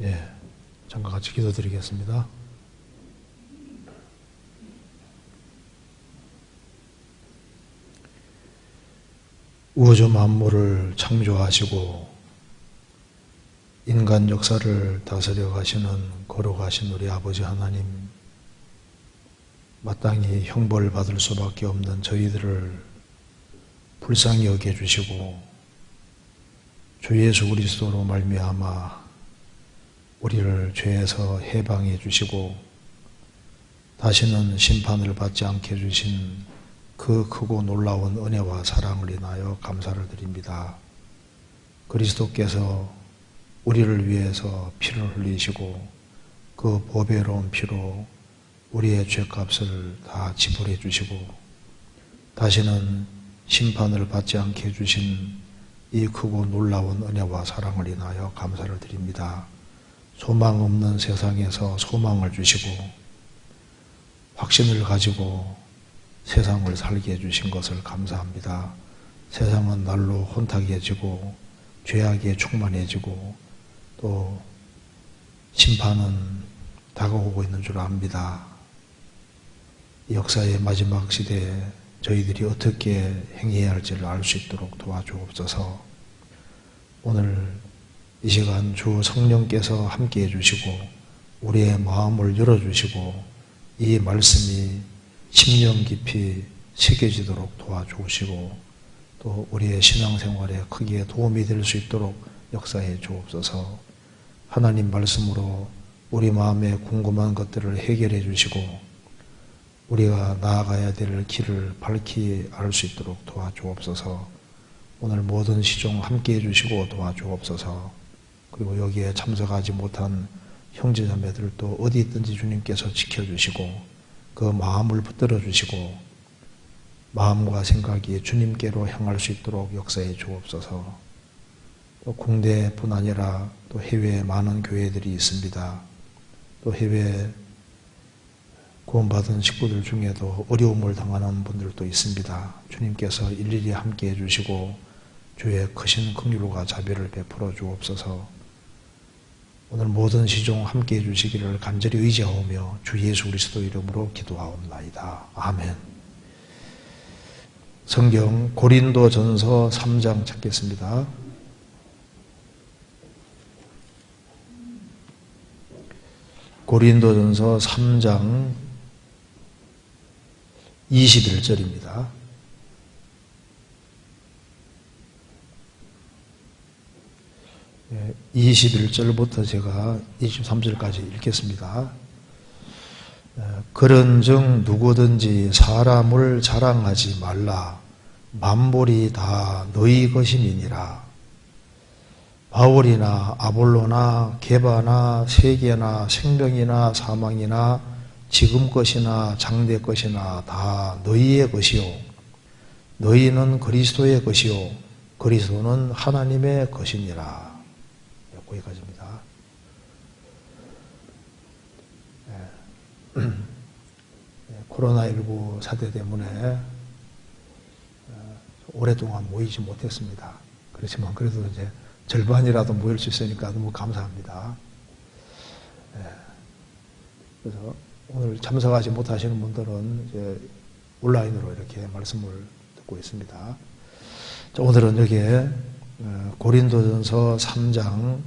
예, 잠깐 같이 기도드리겠습니다. 우주 만물을 창조하시고 인간 역사를 다스려 가시는 거룩하신 우리 아버지 하나님, 마땅히 형벌을 받을 수밖에 없는 저희들을 불쌍히 여겨주시고 주 예수 그리스도로 말미암아 우리를 죄에서 해방해 주시고 다시는 심판을 받지 않게 해주신 그 크고 놀라운 은혜와 사랑을 인하여 감사를 드립니다. 그리스도께서 우리를 위해서 피를 흘리시고 그 보배로운 피로 우리의 죄값을 다 지불해 주시고 다시는 심판을 받지 않게 해주신 이 크고 놀라운 은혜와 사랑을 인하여 감사를 드립니다. 소망 없는 세상에서 소망을 주시고 확신을 가지고 세상을 살게 해주신 것을 감사합니다. 세상은 날로 혼탁해지고 죄악에 충만해지고 또 심판은 다가오고 있는 줄 압니다. 역사의 마지막 시대에 저희들이 어떻게 행해야 할지를 알 수 있도록 도와주옵소서. 오늘 이 시간 주 성령께서 함께해 주시고 우리의 마음을 열어주시고 이 말씀이 심령 깊이 새겨지도록 도와주시고 또 우리의 신앙생활에 크게 도움이 될 수 있도록 역사해 주옵소서. 하나님 말씀으로 우리 마음에 궁금한 것들을 해결해 주시고 우리가 나아가야 될 길을 밝히 알 수 있도록 도와주옵소서. 오늘 모든 시종 함께해 주시고 도와주옵소서. 그리고 여기에 참석하지 못한 형제자매들도 어디 있든지 주님께서 지켜주시고 그 마음을 붙들어 주시고 마음과 생각이 주님께로 향할 수 있도록 역사해 주옵소서. 또 국내뿐 아니라 또 해외에 많은 교회들이 있습니다. 또 해외에 구원받은 식구들 중에도 어려움을 당하는 분들도 있습니다. 주님께서 일일이 함께해 주시고 주의 크신 긍휼과 자비를 베풀어 주옵소서. 오늘 모든 시종 함께해 주시기를 간절히 의지하오며 주 예수 그리스도 이름으로 기도하옵나이다. 아멘. 성경 고린도전서 3장 찾겠습니다. 고린도전서 3장 21절입니다. 21절부터 제가 23절까지 읽겠습니다. 그런즉 누구든지 사람을 자랑하지 말라. 만물이 다 너희 것임이니라. 바울이나 아볼로나 게바나 세계나 생명이나 사망이나 지금 것이나 장래 것이나 다 너희의 것이요 너희는 그리스도의 것이요 그리스도는 하나님의 것이니라. 거기까지입니다. 코로나19 사태 때문에 오랫동안 모이지 못했습니다. 그렇지만 그래도 이제 절반이라도 모일 수 있으니까 너무 감사합니다. 그래서 오늘 참석하지 못하시는 분들은 이제 온라인으로 이렇게 말씀을 듣고 있습니다. 자, 오늘은 여기에 고린도전서 3장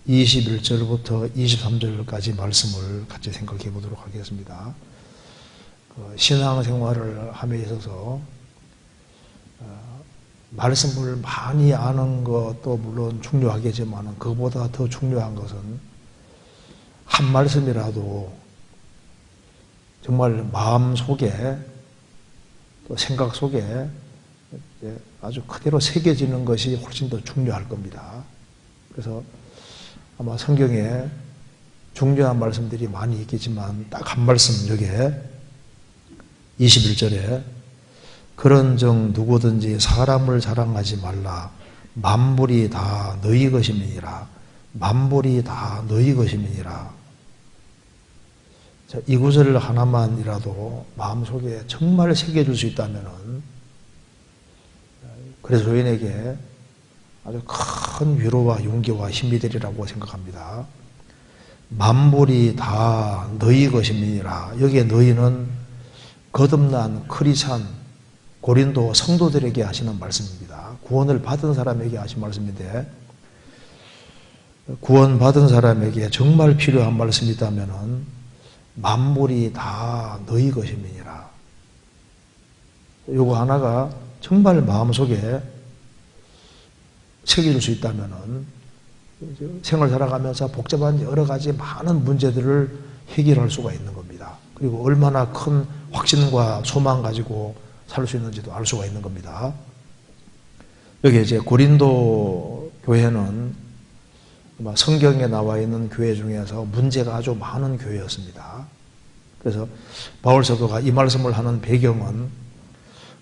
21절부터 23절까지 말씀을 같이 생각해 보도록 하겠습니다. 신앙생활을 함에 있어서 말씀을 많이 아는 것도 물론 중요하겠지만 그보다 더 중요한 것은 한 말씀이라도 정말 마음 속에 또 생각 속에 아주 그대로 새겨지는 것이 훨씬 더 중요할 겁니다. 그래서 아마 성경에 중요한 말씀들이 많이 있겠지만 딱 한 말씀 여기에 21절에 그런즉 누구든지 사람을 자랑하지 말라. 만물이 다 너희 것임이니라. 만물이 다 너희 것임이니라. 자, 이 구절 하나만이라도 마음속에 정말 새겨줄 수 있다면은 그래서 저희에게 아주 큰 위로와 용기와 힘이 되리라고 생각합니다. 만물이 다 너희 것임이니라. 여기에 너희는 거듭난 크리스찬 고린도 성도들에게 하시는 말씀입니다. 구원을 받은 사람에게 하신 말씀인데, 구원받은 사람에게 정말 필요한 말씀이 있다면 만물이 다 너희 것임이니라. 요거 하나가 정말 마음속에 새길 수 있다면 생활 살아가면서 복잡한 여러 가지 많은 문제들을 해결할 수가 있는 겁니다. 그리고 얼마나 큰 확신과 소망 가지고 살 수 있는지도 알 수가 있는 겁니다. 여기 이제 고린도 교회는 성경에 나와 있는 교회 중에서 문제가 아주 많은 교회였습니다. 그래서 바울 사도가 이 말씀을 하는 배경은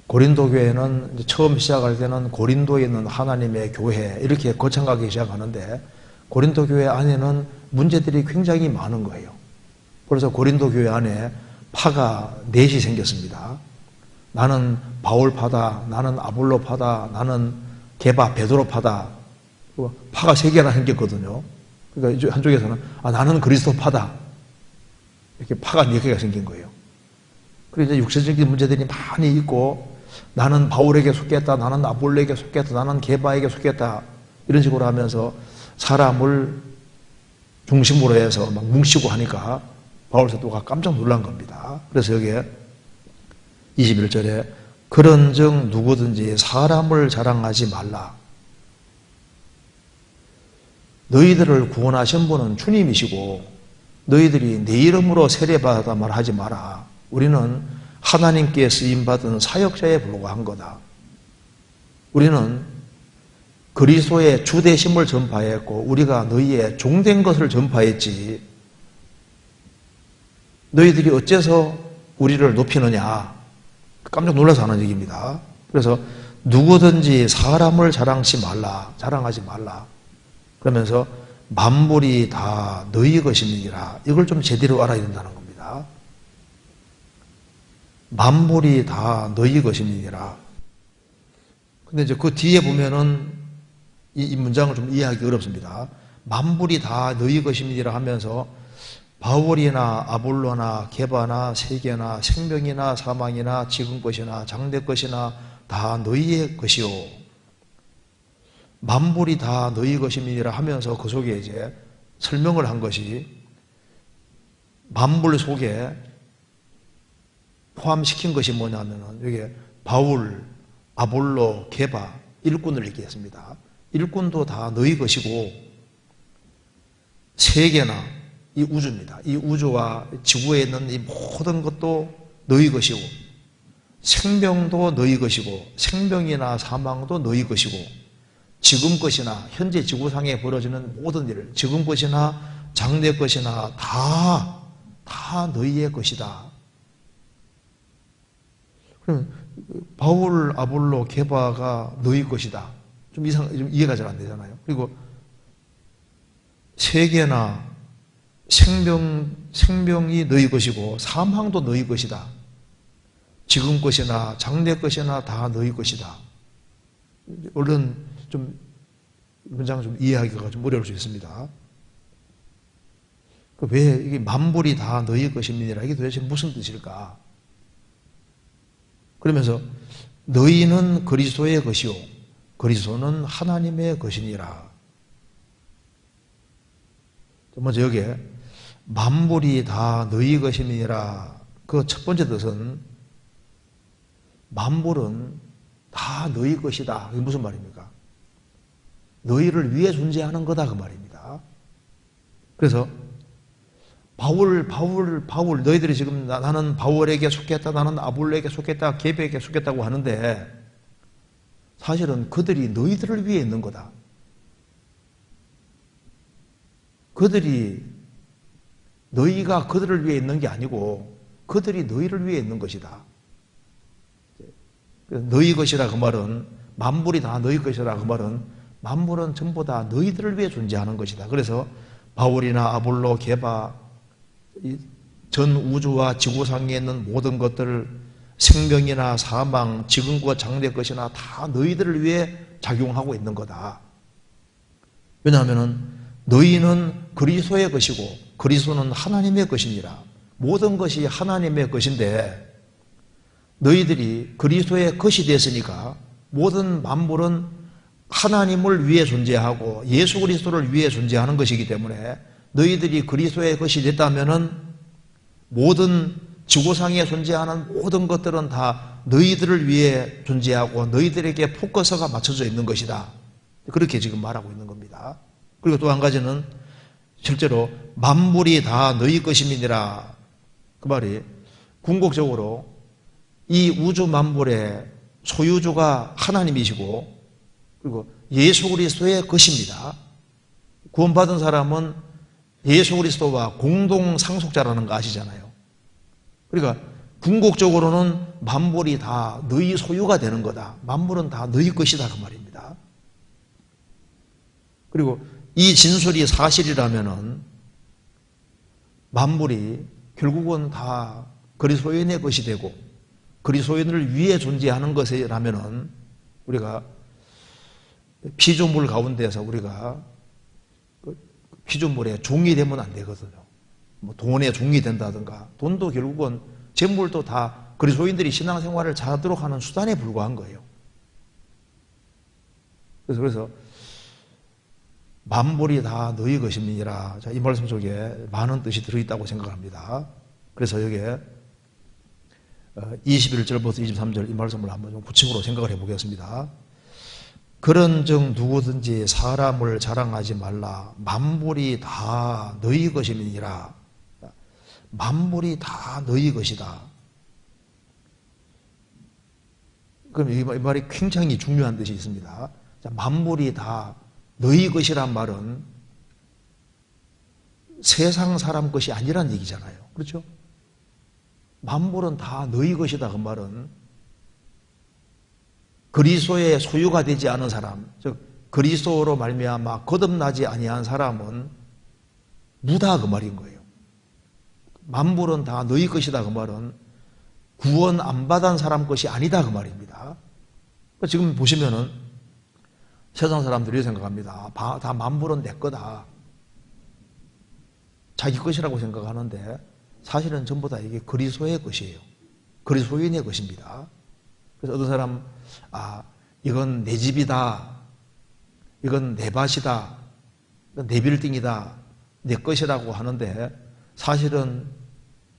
고린도 교회는 처음 시작할 때는 고린도에 있는 하나님의 교회 이렇게 거창하게 시작하는데 고린도 교회 안에는 문제들이 굉장히 많은 거예요. 그래서 고린도 교회 안에 파가 넷이 생겼습니다. 나는 바울파다, 나는 아볼로파다, 나는 게바 베드로파다. 파가 세 개나 생겼거든요. 그러니까 한쪽에서는 나는 그리스도파다. 이렇게 파가 네 개가 생긴 거예요. 그리고 이제 육체적인 문제들이 많이 있고 나는 바울에게 속했다, 나는 아볼로에게 속했다, 나는 게바에게 속했다. 이런 식으로 하면서 사람을 중심으로 해서 막 뭉치고 하니까 바울 사도가 깜짝 놀란 겁니다. 그래서 여기에 21절에 그런즉 누구든지 사람을 자랑하지 말라. 너희들을 구원하신 분은 주님이시고 너희들이 내 이름으로 세례받았다 말하지 마라. 우리는 하나님께 쓰임받은 사역자에 불과한 거다. 우리는 그리스도의 주되심을 전파했고 우리가 너희의 종된 것을 전파했지. 너희들이 어째서 우리를 높이느냐. 깜짝 놀라서 하는 얘기입니다. 그래서 누구든지 사람을 자랑하지 말라. 그러면서 만물이 다 너희 것임이니라. 이걸 좀 제대로 알아야 된다는 겁니다. 만물이 다 너희 것임이니라. 근데 이제 그 뒤에 보면은 이 문장을 좀 이해하기 어렵습니다. 만물이 다 너희 것임이니라 하면서 바울이나 아볼로나 게바나 세계나 생명이나 사망이나 지금 것이나 장래 것이나 다 너희의 것이요. 만물이 다 너희 것임이니라 하면서 그 속에 이제 설명을 한 것이 만물 속에 포함시킨 것이 뭐냐면은 여기 바울, 아볼로, 게바 일꾼을 얘기했습니다. 일꾼도 다 너희 것이고 세계나 이 우주입니다. 이 우주와 지구에 있는 이 모든 것도 너희 것이고 생명도 너희 것이고 생명이나 사망도 너희 것이고 지금 것이나 현재 지구상에 벌어지는 모든 일, 지금 것이나 장래 것이나 다 너희의 것이다. 그럼 바울, 아볼로, 게바가 너희 것이다. 좀 이해가 잘 안 되잖아요. 그리고 세계나 생명이 너희 것이고 사망도 너희 것이다. 지금 것이나 장래 것이나 다 너희 것이다. 얼른 좀 문장을 좀 이해하기가 좀 어려울 수 있습니다. 왜 이게 만물이 다 너희 것입니다. 이게 도대체 무슨 뜻일까? 그러면서 너희는 그리스도의 것이요 그리스도는 하나님의 것이니라. 먼저 여기에 만물이 다 너희 것임이니라. 그 첫 번째 뜻은 만물은 다 너희 것이다. 그게 무슨 말입니까? 너희를 위해 존재하는 거다 그 말입니다. 그래서 바울 너희들이 지금 나는 바울에게 속했다, 나는 아볼로에게 속했다, 게바에게 속했다고 하는데 사실은 그들이 너희들을 위해 있는 거다. 너희가 그들을 위해 있는 게 아니고 그들이 너희를 위해 있는 것이다. 너희 것이라 그 말은 만물이 다 너희 것이라 그 말은 만물은 전부 다 너희들을 위해 존재하는 것이다. 그래서 바울이나 아볼로, 게바 전 우주와 지구상에 있는 모든 것들을 생명이나 사망, 지금과 장래 것이나 다 너희들을 위해 작용하고 있는 거다. 왜냐하면 너희는 그리스도의 것이고 그리스도는 하나님의 것이니라. 모든 것이 하나님의 것인데 너희들이 그리스도의 것이 됐으니까 모든 만물은 하나님을 위해 존재하고 예수 그리스도를 위해 존재하는 것이기 때문에 너희들이 그리스도의 것이 됐다면은 모든 지구상에 존재하는 모든 것들은 다 너희들을 위해 존재하고 너희들에게 포커스가 맞춰져 있는 것이다. 그렇게 지금 말하고 있는 겁니다. 그리고 또 한 가지는 실제로 만물이 다 너희 것임이니라. 그 말이 궁극적으로 이 우주 만물의 소유주가 하나님이시고 그리고 예수 그리스도의 것입니다. 구원받은 사람은 예수 그리스도와 공동 상속자라는 거 아시잖아요. 그러니까 궁극적으로는 만물이 다 너희 소유가 되는 거다. 만물은 다 너희 것이다 그 말입니다. 그리고 이 진술이 사실이라면은 만물이 결국은 다 그리스도인의 것이 되고 그리스도인을 위해 존재하는 것이라면은 우리가 피조물 가운데서 우리가 피조물의 종이 되면 안 되거든요. 뭐 돈의 종이 된다든가 돈도 결국은 재물도 다 그리스도인들이 신앙생활을 잘하도록 하는 수단에 불과한 거예요. 그래서 만물이 다 너희 것임이니라. 자, 이 말씀 속에 많은 뜻이 들어있다고 생각합니다. 그래서 여기에 21절부터 23절 이 말씀을 한번 좀 구체적으로 생각을 해보겠습니다. 그런즉 누구든지 사람을 자랑하지 말라. 만물이 다 너희 것임이니라. 만물이 다 너희 것이다. 그럼 이 말이 굉장히 중요한 뜻이 있습니다. 자, 만물이 다 너희 것이란 말은 세상 사람 것이 아니란 얘기잖아요. 그렇죠? 만물은 다 너희 것이다 그 말은 그리스도의 소유가 되지 않은 사람, 즉 그리스도로 말미암아 거듭나지 아니한 사람은 무다 그 말인 거예요. 만물은 다 너희 것이다 그 말은 구원 안 받은 사람 것이 아니다 그 말입니다. 지금 보시면은 세상 사람들이 생각합니다. 다 만물은 내 거다. 자기 것이라고 생각하는데 사실은 전부 다 이게 그리스도의 것이에요. 그리스도인의 것입니다. 그래서 어떤 사람 이건 내 집이다. 이건 내 밭이다. 이건 내 빌딩이다. 내 것이라고 하는데 사실은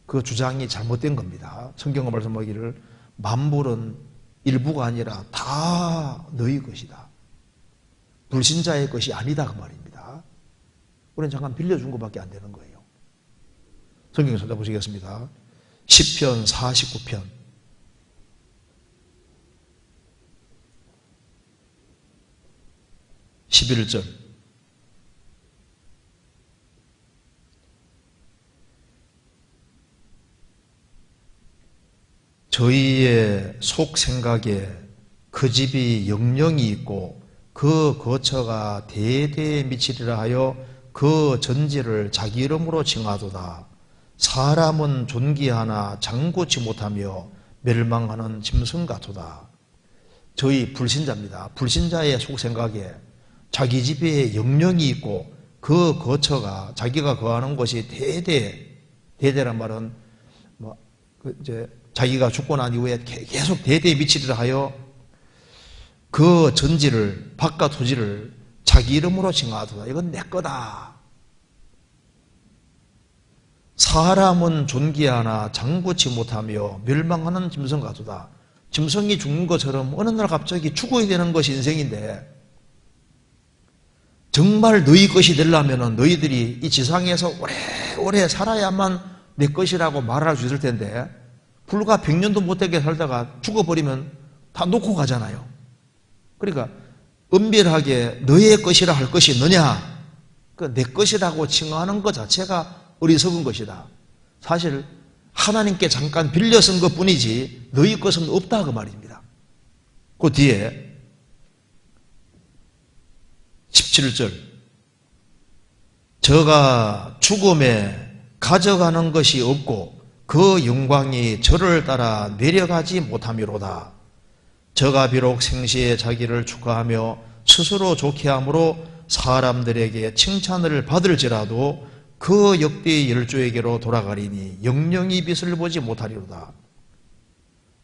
그 주장이 잘못된 겁니다. 성경은 말씀하기를 만물은 일부가 아니라 다 너희 것이다. 불신자의 것이 아니다 그 말입니다. 우리는 잠깐 빌려준 것밖에 안 되는 거예요. 성경 찾아보시겠습니다. 시편 49편 11절 저희의 속 생각에 그 집이 영영이 있고 그 거처가 대대에 미치리라 하여 그 전지를 자기 이름으로 칭하도다. 사람은 존귀하나 장구치 못하며 멸망하는 짐승 같도다. 저희 불신자입니다. 불신자의 속 생각에 자기 집에 영령이 있고 그 거처가 자기가 거하는 곳이 대대란 말은 자기가 죽고 난 이후에 계속 대대에 미치리라 하여 그 전지를 바깥 토지를 자기 이름으로 칭하도다. 이건 내 거다. 사람은 존귀하나 장구치 못하며 멸망하는 짐승 같도다. 짐승이 죽는 것처럼 어느 날 갑자기 죽어야 되는 것이 인생인데 정말 너희 것이 되려면 너희들이 이 지상에서 오래오래 살아야만 내 것이라고 말할 수 있을 텐데 불과 100년도 못되게 살다가 죽어버리면 다 놓고 가잖아요. 그러니까 은밀하게 너의 것이라 할 것이 너냐? 내 것이라고 칭하는 것 자체가 어리석은 것이다. 사실 하나님께 잠깐 빌려 쓴 것뿐이지 너희 것은 없다 그 말입니다. 그 뒤에 17절 저가 죽음에 가져가는 것이 없고 그 영광이 저를 따라 내려가지 못함이로다. 저가 비록 생시에 자기를 축하하며 스스로 좋게 함으로 사람들에게 칭찬을 받을지라도 그 역대의 열조에게로 돌아가리니 영영이 빛을 보지 못하리로다.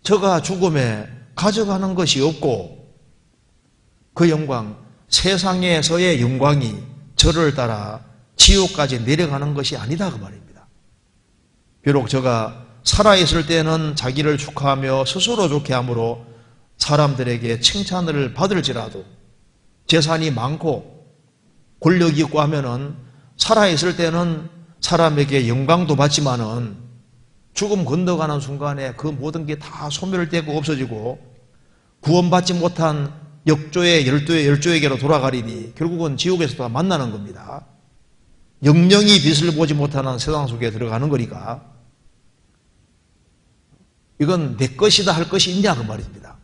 저가 죽음에 가져가는 것이 없고 그 영광, 세상에서의 영광이 저를 따라 지옥까지 내려가는 것이 아니다 그 말입니다. 비록 저가 살아있을 때는 자기를 축하하며 스스로 좋게 함으로 사람들에게 칭찬을 받을지라도 재산이 많고 권력이 있고 하면은 살아있을 때는 사람에게 영광도 받지만은 죽음 건너가는 순간에 그 모든 게 다 소멸되고 없어지고 구원받지 못한 역조의 열조에게로 돌아가리니 결국은 지옥에서 다 만나는 겁니다. 영영이 빛을 보지 못하는 세상 속에 들어가는 거니까 이건 내 것이다 할 것이 있냐 그 말입니다.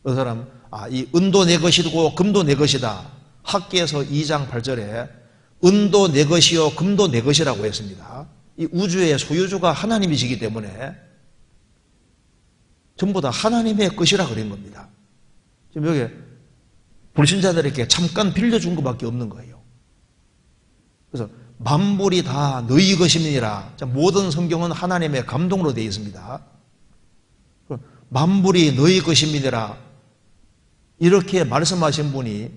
그 사람 이 은도 내 것이고 금도 내 것이다. 학기에서 2장 8절에 은도 내 것이요 금도 내 것이라고 했습니다. 이 우주의 소유주가 하나님이시기 때문에 전부 다 하나님의 것이라 그런 겁니다. 지금 여기 불신자들에게 잠깐 빌려준 것밖에 없는 거예요. 그래서 만물이 다 너희 것임이니라. 모든 성경은 하나님의 감동으로 되어 있습니다. 만물이 너희 것임이니라 이렇게 말씀하신 분이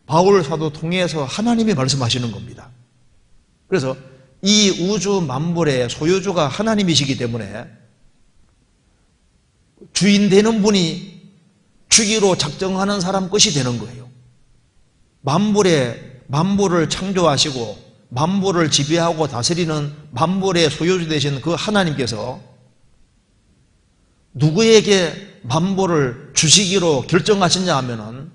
바울 사도 통해서 하나님이 말씀하시는 겁니다. 그래서 이 우주 만물의 소유주가 하나님이시기 때문에 주인 되는 분이 주기로 작정하는 사람 것이 되는 거예요. 만물을 창조하시고 만물을 지배하고 다스리는 만물의 소유주 되신 그 하나님께서 누구에게 만물을 주시기로 결정하셨냐 하면은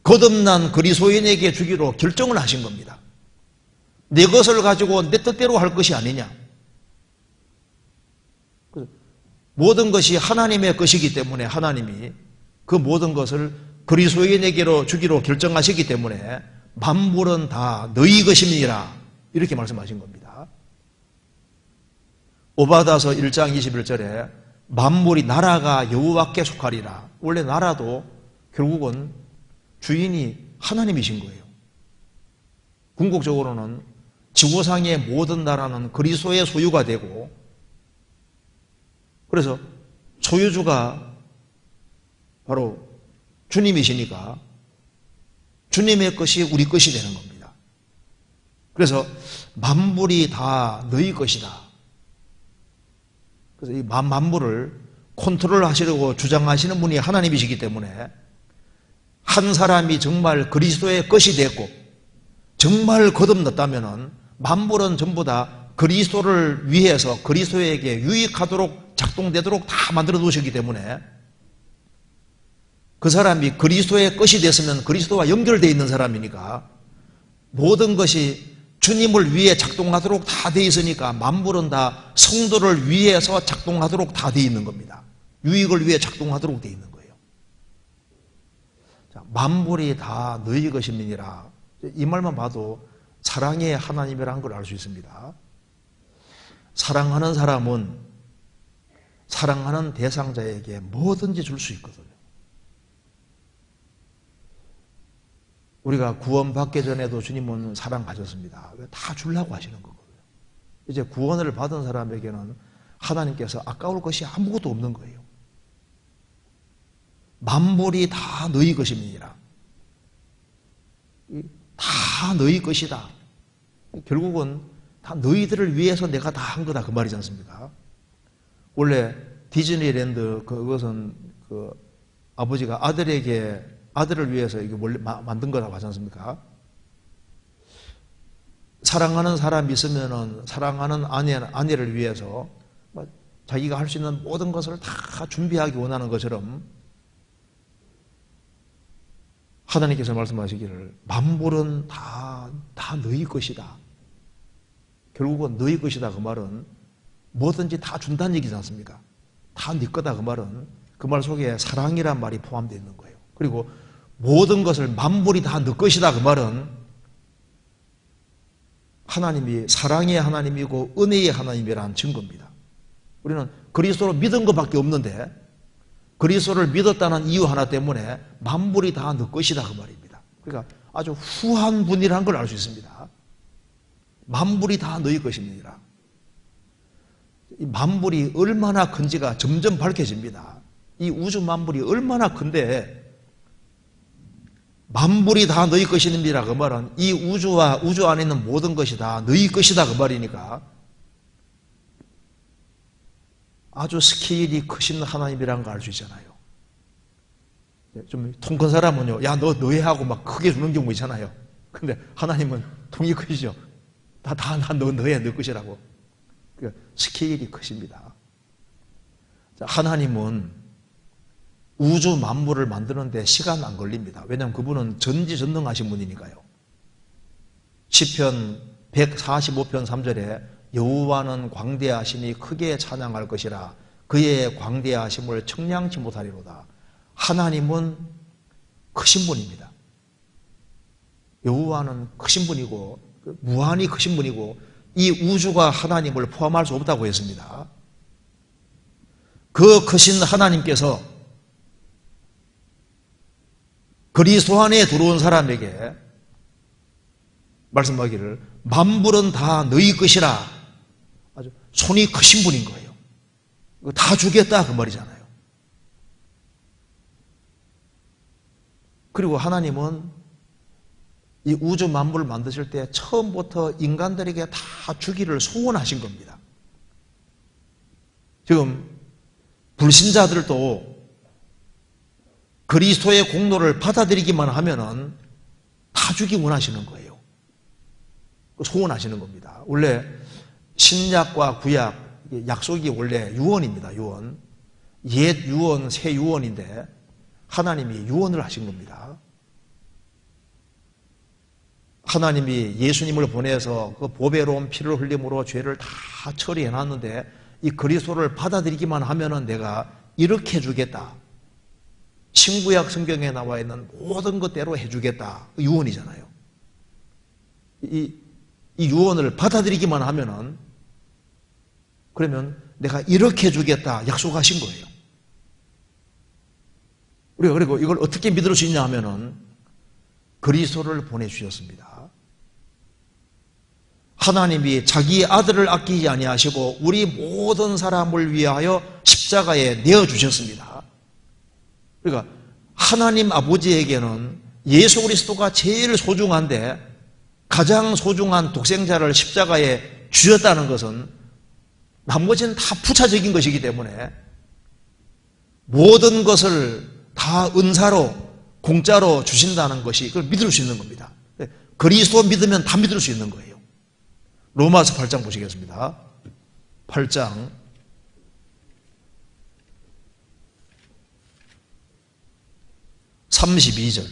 거듭난 그리스도인에게 주기로 결정을 하신 겁니다. 내 것을 가지고 내 뜻대로 할 것이 아니냐. 모든 것이 하나님의 것이기 때문에 하나님이 그 모든 것을 그리스도인에게로 주기로 결정하셨기 때문에 만물은 다 너희 것임이니라 이렇게 말씀하신 겁니다. 오바다서 1장 21절에 만물이 나라가 여호와께 속하리라. 원래 나라도 결국은 주인이 하나님이신 거예요. 궁극적으로는 지구상의 모든 나라는 그리스도의 소유가 되고 그래서 소유주가 바로 주님이시니까 주님의 것이 우리 것이 되는 겁니다. 그래서 만물이 다 너희 것이다. 그래서 이 만물을 컨트롤 하시려고 주장하시는 분이 하나님이시기 때문에 한 사람이 정말 그리스도의 것이 됐고 정말 거듭났다면은 만물은 전부 다 그리스도를 위해서 그리스도에게 유익하도록 작동되도록 다 만들어 놓으셨기 때문에 그 사람이 그리스도의 것이 됐으면 그리스도와 연결되어 있는 사람이니까 모든 것이 주님을 위해 작동하도록 다 되어 있으니까 만물은 다 성도를 위해서 작동하도록 다 되어 있는 겁니다. 유익을 위해 작동하도록 되어 있는 거예요. 자, 만물이 다 너희 것임이니라. 이 말만 봐도 사랑의 하나님이라는 걸 알 수 있습니다. 사랑하는 사람은 사랑하는 대상자에게 뭐든지 줄 수 있거든요. 우리가 구원받기 전에도 주님은 사랑 가졌습니다. 왜 다 주려고 하시는 거거든요. 이제 구원을 받은 사람에게는 하나님께서 아까울 것이 아무것도 없는 거예요. 만물이 다 너희 것임이니라. 다 너희 것이다. 결국은 다 너희들을 위해서 내가 다 한 거다 그 말이지 않습니까? 원래 디즈니랜드 그것은 그 아버지가 아들을 위해서 이게 원래 만든 거라고 하지 않습니까? 사랑하는 사람이 있으면은 사랑하는 아내를 위해서 자기가 할 수 있는 모든 것을 다 준비하기 원하는 것처럼 하나님께서 말씀하시기를 만물은 다 너희 것이다. 결국은 너희 것이다 그 말은 뭐든지 다 준다는 얘기지 않습니까? 다 네 거다 그 말은 그 말 속에 사랑이란 말이 포함되어 있는 거예요. 그리고 모든 것을 만물이 다 너 것이다 그 말은 하나님이 사랑의 하나님이고 은혜의 하나님이라는 증거입니다. 우리는 그리스도를 믿은 것밖에 없는데 그리스도를 믿었다는 이유 하나 때문에 만물이 다 너 것이다 그 말입니다. 그러니까 아주 후한 분이라는 걸 알 수 있습니다. 만물이 다 너희 것입니다. 이 만물이 얼마나 큰지가 점점 밝혀집니다. 이 우주 만물이 얼마나 큰데 만물이 다 너희 것입니다. 그 말은 이 우주와 우주 안에 있는 모든 것이 다 너희 것이다. 그 말이니까 아주 스케일이 크신 하나님이라는 걸 알 수 있잖아요. 좀 통 큰 사람은요, 야, 너 너희 하고 막 크게 주는 경우 있잖아요. 근데 하나님은 통이 크시죠. 너의 너 것이라고. 스케일이 크십니다. 하나님은 우주 만물을 만드는데 시간 안 걸립니다. 왜냐하면 그분은 전지전능하신 분이니까요. 시편 145편 3절에 여호와는 광대하심이 크게 찬양할 것이라 그의 광대하심을 청량치 못하리로다. 하나님은 크신 분입니다. 여호와는 크신 분이고 무한히 크신 분이고 이 우주가 하나님을 포함할 수 없다고 했습니다. 그 크신 하나님께서 그리스도 안에 들어온 사람에게 말씀하기를 만물은 다 너희 것이라 아주 손이 크신 분인 거예요. 이거 다 주겠다 그 말이잖아요. 그리고 하나님은 이 우주 만물을 만드실 때 처음부터 인간들에게 다 주기를 소원하신 겁니다. 지금 불신자들도 그리스도의 공로를 받아들이기만 하면은 다 주기 원하시는 거예요. 소원하시는 겁니다. 원래 신약과 구약 약속이 원래 유언입니다. 유언. 옛 유언, 새 유언인데 하나님이 유언을 하신 겁니다. 하나님이 예수님을 보내서 그 보배로운 피를 흘림으로 죄를 다 처리해 놨는데 이 그리스도를 받아들이기만 하면은 내가 이렇게 해주겠다. 신구약 성경에 나와 있는 모든 것대로 해주겠다. 유언이잖아요. 이 유언을 받아들이기만 하면은 그러면 내가 이렇게 해주겠다. 약속하신 거예요. 우리가 그리고 이걸 어떻게 믿을 수 있냐 하면은 그리스도를 보내주셨습니다. 하나님이 자기 아들을 아끼지 아니하시고 우리 모든 사람을 위하여 십자가에 내어주셨습니다. 그러니까 하나님 아버지에게는 예수 그리스도가 제일 소중한데 가장 소중한 독생자를 십자가에 주셨다는 것은 나머지는 다 부차적인 것이기 때문에 모든 것을 다 은사로 공짜로 주신다는 것이 그걸 믿을 수 있는 겁니다. 그리스도 믿으면 다 믿을 수 있는 거예요. 로마서 8장 보시겠습니다. 8장 32절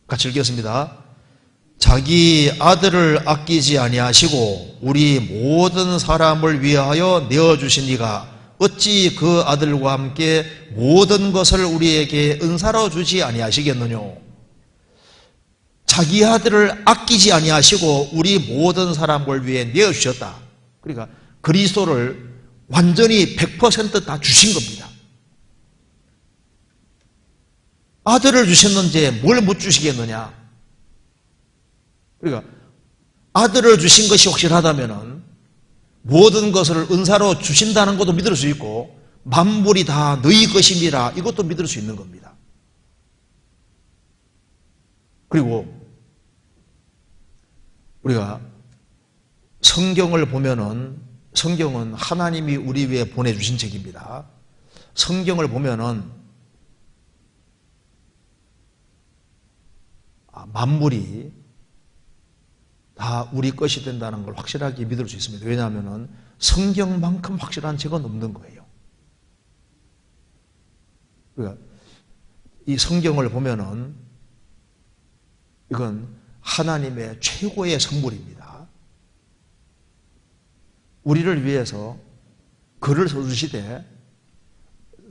같이 읽겠습니다. 자기 아들을 아끼지 아니하시고 우리 모든 사람을 위하여 내어주신 이가 어찌 그 아들과 함께 모든 것을 우리에게 은사로 주지 아니하시겠느냐. 자기 아들을 아끼지 아니하시고 우리 모든 사람을 위해 내어주셨다. 그러니까 그리스도를 완전히 100% 다 주신 겁니다. 아들을 주셨는지 뭘 못 주시겠느냐. 그러니까 아들을 주신 것이 확실하다면 모든 것을 은사로 주신다는 것도 믿을 수 있고 만물이 다 너희 것임이라 이것도 믿을 수 있는 겁니다. 그리고 우리가 성경을 보면은 성경은 하나님이 우리 위해 보내주신 책입니다. 성경을 보면은 만물이 다 우리 것이 된다는 걸 확실하게 믿을 수 있습니다. 왜냐하면 성경만큼 확실한 책은 없는 거예요. 그러니까 이 성경을 보면은 이건 하나님의 최고의 선물입니다. 우리를 위해서 글을 써주시되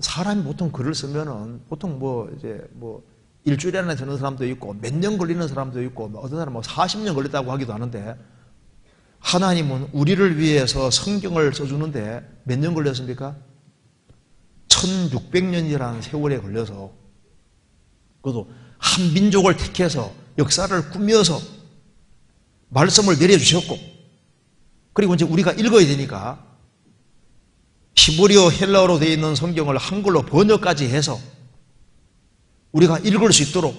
사람이 보통 글을 쓰면은 보통 일주일 안에 쓰는 사람도 있고 몇 년 걸리는 사람도 있고 어떤 사람은 40년 걸렸다고 하기도 하는데 하나님은 우리를 위해서 성경을 써주는데 몇 년 걸렸습니까? 1600년이라는 세월에 걸려서 그것도 한 민족을 택해서 역사를 꾸며서 말씀을 내려주셨고, 그리고 이제 우리가 읽어야 되니까 히브리어 헬라어로 되어 있는 성경을 한글로 번역까지 해서 우리가 읽을 수 있도록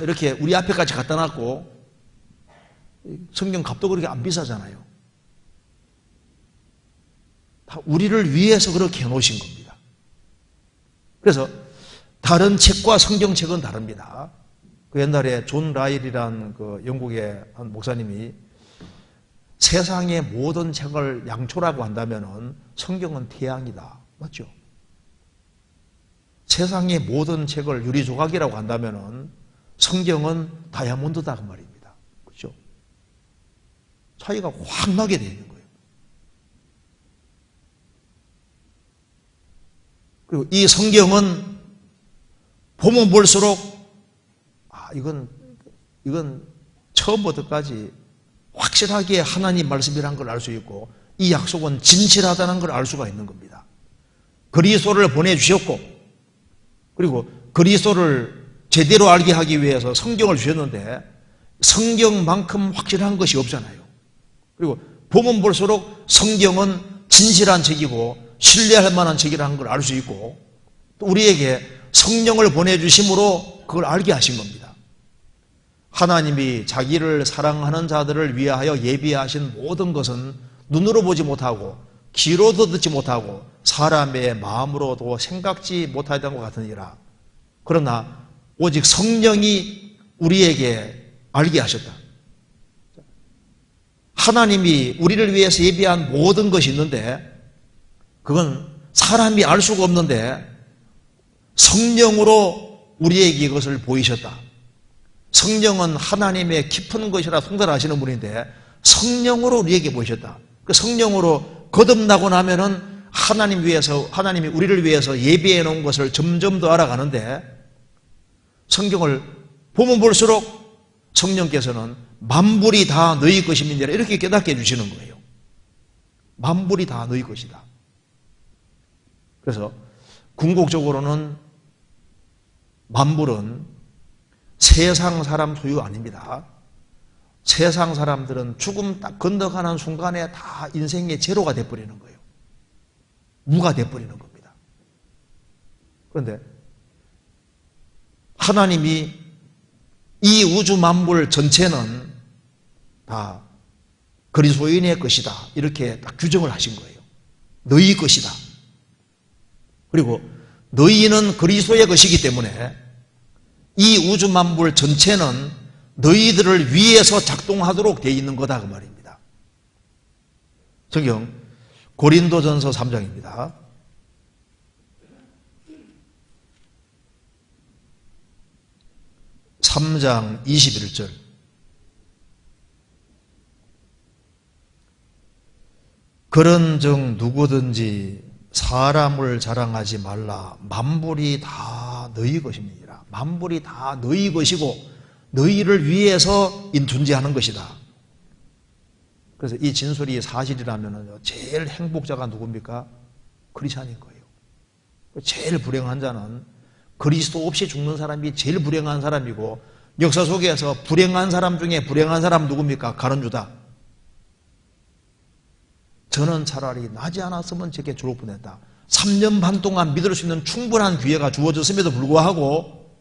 이렇게 우리 앞에까지 갖다 놨고, 성경 값도 그렇게 안 비싸잖아요. 다 우리를 위해서 그렇게 해놓으신 겁니다. 그래서 다른 책과 성경책은 다릅니다. 그 옛날에 존 라일이란 그 영국의 한 목사님이 세상의 모든 책을 양초라고 한다면은 성경은 태양이다. 맞죠? 세상의 모든 책을 유리조각이라고 한다면은 성경은 다이아몬드다 그 말입니다. 그렇죠? 차이가 확 나게 되어 있는 거예요. 그리고 이 성경은 보면 볼수록 이건 처음부터까지 확실하게 하나님 말씀이라는 걸 알 수 있고, 이 약속은 진실하다는 걸 알 수가 있는 겁니다. 그리스도를 보내주셨고, 그리고 그리스도를 제대로 알게 하기 위해서 성경을 주셨는데 성경만큼 확실한 것이 없잖아요. 그리고 보면 볼수록 성경은 진실한 책이고 신뢰할 만한 책이라는 걸 알 수 있고, 또 우리에게 성령을 보내주심으로 그걸 알게 하신 겁니다. 하나님이 자기를 사랑하는 자들을 위하여 예비하신 모든 것은 눈으로 보지 못하고 귀로도 듣지 못하고 사람의 마음으로도 생각지 못하던 것 같으니라. 그러나 오직 성령이 우리에게 알게 하셨다. 하나님이 우리를 위해서 예비한 모든 것이 있는데 그건 사람이 알 수가 없는데 성령으로 우리에게 이것을 보이셨다. 성령은 하나님의 깊은 것이라 통달하시는 분인데 성령으로 우리에게 보이셨다. 그 성령으로 거듭나고 나면은 하나님이 우리를 위해서 예비해 놓은 것을 점점 더 알아가는데, 성경을 보면 볼수록 성령께서는 만물이 다 너희 것임이니라 이렇게 깨닫게 해주시는 거예요. 만물이 다 너희 것이다. 그래서 궁극적으로는 만물은 세상 사람 소유 아닙니다. 세상 사람들은 죽음 딱 건너가는 순간에 다 인생의 제로가 돼버리는 거예요. 무가 돼버리는 겁니다. 그런데 하나님이 이 우주 만물 전체는 다 그리스도인의 것이다 이렇게 딱 규정을 하신 거예요. 너희 것이다. 그리고 너희는 그리스도의 것이기 때문에 이 우주 만물 전체는 너희들을 위해서 작동하도록 되어 있는 거다 그 말입니다. 성경 고린도전서 3장입니다. (3장) 21절. 그런즉 누구든지 사람을 자랑하지 말라. 만물이 다 너희 것입니다. 만물이 다 너희 것이고 너희를 위해서 존재하는 것이다. 그래서 이 진술이 사실이라면 제일 행복자가 누굽니까? 크리스찬인 거예요. 제일 불행한 자는 그리스도 없이 죽는 사람이 제일 불행한 사람이고, 역사 속에서 불행한 사람 중에 불행한 사람 누굽니까? 가룟 유다. 저는 차라리 나지 않았으면 제게 죽을 뻔했다. 3년 반 동안 믿을 수 있는 충분한 기회가 주어졌음에도 불구하고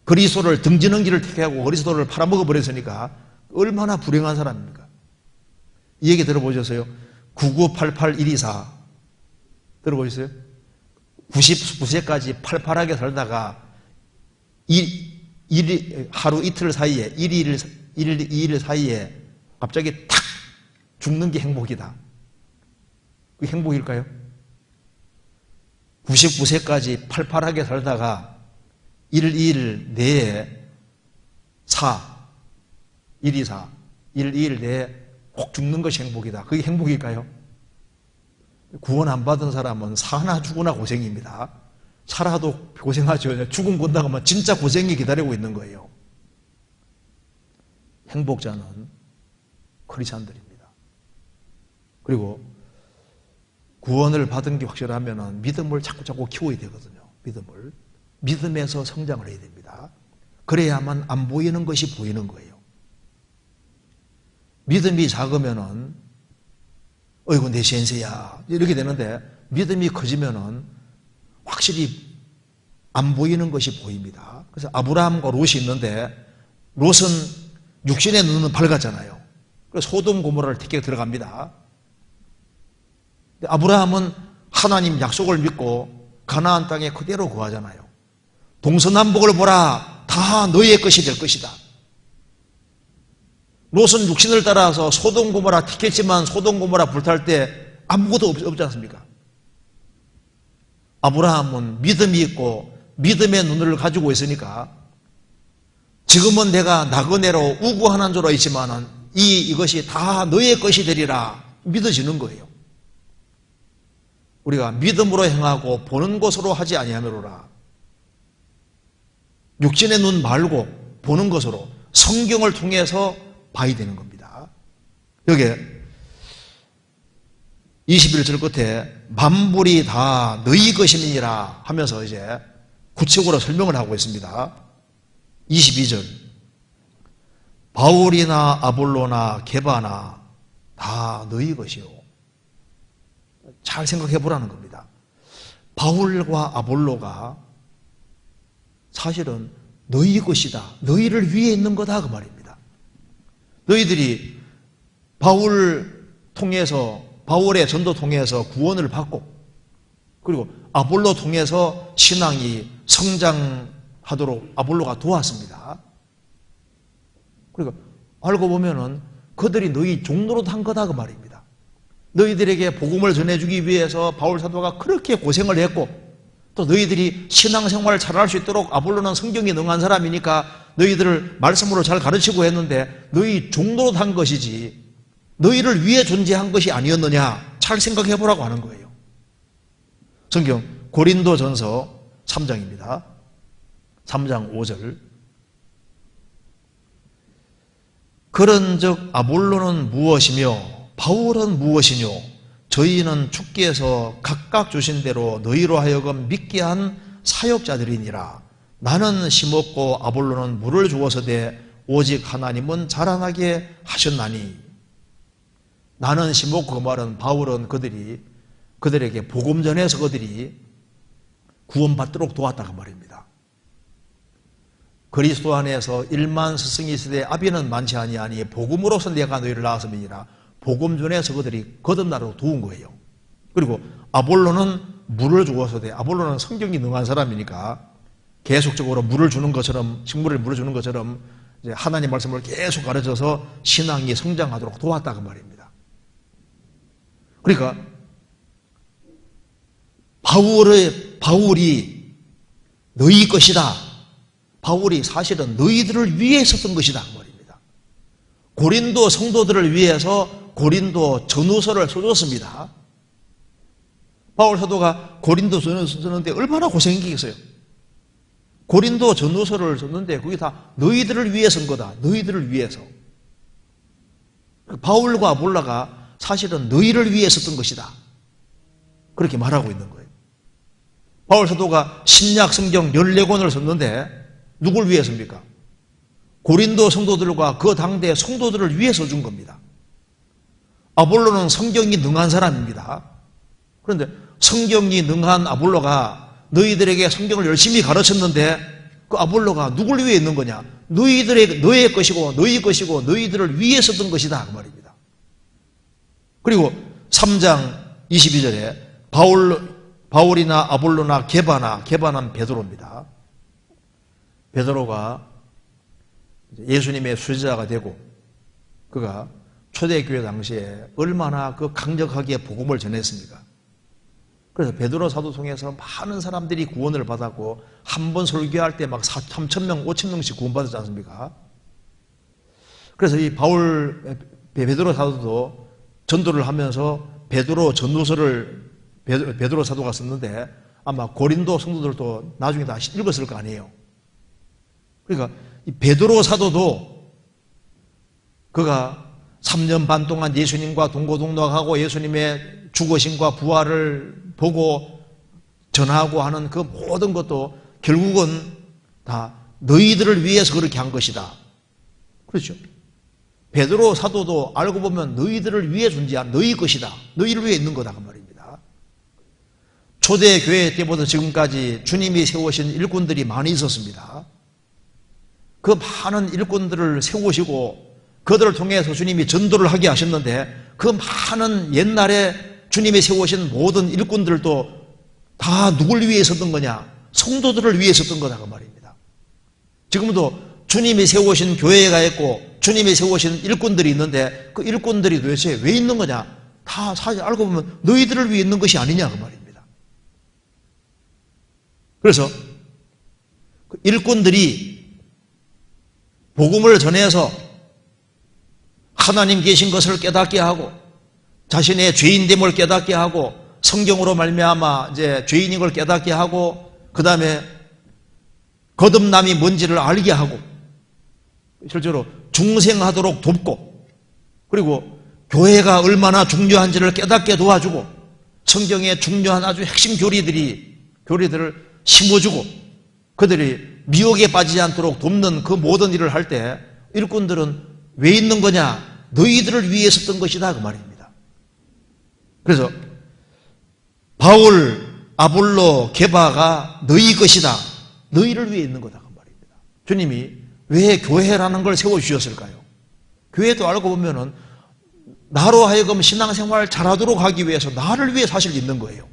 그리스도를 등지는 길을 택하고 그리스도를 팔아먹어 버렸으니까 얼마나 불행한 사람입니까? 이 얘기 들어보셨어요? 9988124 들어보셨어요? 99세까지 팔팔하게 살다가 하루 이틀 사이에 1일 2일 사이에 갑자기 탁 죽는 게 행복이다. 그게 행복일까요? 99세까지 팔팔하게 살다가 1일 2일 내에 1, 2, 4, 1, 2일 내에 꼭 죽는 것이 행복이다. 그게 행복일까요? 구원 안 받은 사람은 사나 죽으나 고생입니다. 살아도 고생하죠. 죽음 건다고 하면 진짜 고생이 기다리고 있는 거예요. 행복자는 크리스찬들입니다. 그리고 구원을 받은 게 확실하면 믿음을 자꾸 키워야 되거든요. 믿음에서 성장을 해야 됩니다. 그래야만 안 보이는 것이 보이는 거예요. 믿음이 작으면은 어이구 내 센세야 이렇게 되는데, 믿음이 커지면은 확실히 안 보이는 것이 보입니다. 그래서 아브라함과 롯이 있는데, 롯은 육신의 눈은 밝았잖아요. 그래서 소돔 고모라를 택해 들어갑니다. 아브라함은 하나님 약속을 믿고 가나안 땅에 그대로 거하잖아요. 동서남북을 보라, 다 너희의 것이 될 것이다. 롯은 육신을 따라서 소돔 고모라 택했지만 소돔 고모라 불탈 때 아무것도 없지 않습니까? 아브라함은 믿음이 있고 믿음의 눈을 가지고 있으니까, 지금은 내가 나그네로 우고하는 자로 있지만은 이것이 다 너의 것이 되리라 믿어지는 거예요. 우리가 믿음으로 행하고 보는 것으로 하지 아니하므로라. 육신의 눈 말고 보는 것으로 성경을 통해서 봐야 되는 겁니다. 여기에 21절 끝에 만물이 다 너희 것임이니라 하면서 이제 구체적으로 설명을 하고 있습니다. 22절 바울이나 아볼로나 게바나 다 너희 것이요. 잘 생각해 보라는 겁니다. 바울과 아볼로가 사실은 너희 것이다, 너희를 위해 있는 거다 그 말입니다. 너희들이 바울의 전도 통해서 구원을 받고, 그리고 아볼로 통해서 신앙이 성장하도록 아볼로가 도왔습니다. 그러니까 알고 보면은 그들이 너희 종노릇 한 거다 그 말입니다. 너희들에게 복음을 전해주기 위해서 바울 사도가 그렇게 고생을 했고, 또 너희들이 신앙생활을 잘할 수 있도록 아볼로는 성경이 능한 사람이니까 너희들을 말씀으로 잘 가르치고 했는데 너희 종노릇 한 것이지 너희를 위해 존재한 것이 아니었느냐, 잘 생각해 보라고 하는 거예요. 성경 고린도전서 3장입니다. 3장 5절 그런즉 아볼로는 무엇이며 바울은 무엇이뇨? 저희는 주께서 각각 주신 대로 너희로 하여금 믿게 한 사역자들이니라. 나는 심었고 아볼로는 물을 주어서되 오직 하나님은 자라나게 하셨나니. 나는 심었고, 그 말은 바울은 그들에게 복음 전해서 그들이 구원받도록 도왔다 그 말입니다. 그리스도 안에서 1만 스승이 있으되 아비는 많지 아니하니 복음으로서 내가 너희를 낳았음이니라. 복음 전에서 그들이 거듭나도록 도운 거예요. 그리고 아볼로는 물을 주어서 아볼로는 성경이 능한 사람이니까 계속적으로 물을 주는 것처럼, 식물을 물을 주는 것처럼 이제 하나님 말씀을 계속 가르쳐서 신앙이 성장하도록 도왔다 그 말입니다. 그러니까 바울이 너희 것이다. 바울이 사실은 너희들을 위해 썼던 것이다 그 말입니다. 고린도 성도들을 위해서 고린도 전후서를 써줬습니다. 바울 사도가 고린도 전후서 썼는데 얼마나 고생했겠어요. 고린도 전후서를 썼는데 그게 다 너희들을 위해 쓴 거다. 너희들을 위해서. 바울과 아볼로가 사실은 너희를 위해 썼던 것이다. 그렇게 말하고 있는 거예요. 바울 사도가 신약 성경 14권을 썼는데 누굴 위해 씁니까? 고린도 성도들과 그 당대 성도들을 위해 써준 겁니다. 아볼로는 성경이 능한 사람입니다. 그런데 성경이 능한 아볼로가 너희들에게 성경을 열심히 가르쳤는데 그 아볼로가 누굴 위해 있는 거냐? 너의 것이고 너희 것이고 너희들을 위해 썼던 것이다 그 말입니다. 그리고 3장 22절에 바울이나 아볼로나 게바는 베드로입니다. 베드로가 예수님의 수제자가 되고 그가 초대교회 당시에 얼마나 그 강력하게 복음을 전했습니까? 그래서 베드로 사도 통해서 많은 사람들이 구원을 받았고 한 번 설교할 때 막 3,000명, 5,000명씩 구원받았지 않습니까? 그래서 이 베드로 사도도 전도를 하면서 베드로 전후서를 베드로 사도가 썼는데 아마 고린도 성도들도 나중에 다 읽었을 거 아니에요. 그러니까 이 베드로 사도도 그가 3년 반 동안 예수님과 동고동락하고 예수님의 죽으심과 부활을 보고 전하고 하는 그 모든 것도 결국은 다 너희들을 위해서 그렇게 한 것이다. 그렇죠. 베드로 사도도 알고 보면 너희들을 위해 존재한 너희 것이다. 너희를 위해 있는 거다 그 말입니다. 초대 교회 때부터 지금까지 주님이 세우신 일꾼들이 많이 있었습니다. 그 많은 일꾼들을 세우시고 그들을 통해서 주님이 전도를 하게 하셨는데 그 많은 옛날에 주님이 세우신 모든 일꾼들도 다 누굴 위해 있었던 거냐? 성도들을 위해 있었던 거다 그 말입니다. 지금도 주님이 세우신 교회가 있고 주님이 세우신 일꾼들이 있는데 그 일꾼들이 도대체 왜 있는 거냐? 다 사실 알고 보면 너희들을 위해 있는 것이 아니냐 그 말입니다. 그래서 그 일꾼들이 복음을 전해서 하나님 계신 것을 깨닫게 하고 자신의 죄인됨을 깨닫게 하고 성경으로 말미암아 이제 죄인인 걸 깨닫게 하고 그 다음에 거듭남이 뭔지를 알게 하고 실제로 중생하도록 돕고 그리고 교회가 얼마나 중요한지를 깨닫게 도와주고 성경의 중요한 아주 핵심 교리들을 심어주고 그들이 미혹에 빠지지 않도록 돕는 그 모든 일을 할 때 일꾼들은 왜 있는 거냐? 너희들을 위해 있었던 것이다 그 말입니다. 그래서 바울, 아볼로, 게바가 너희 것이다. 너희를 위해 있는 거다 그 말입니다. 주님이 왜 교회라는 걸 세워주셨을까요? 교회도 알고 보면은 나로 하여금 신앙생활 잘하도록 하기 위해서 나를 위해 사실 있는 거예요.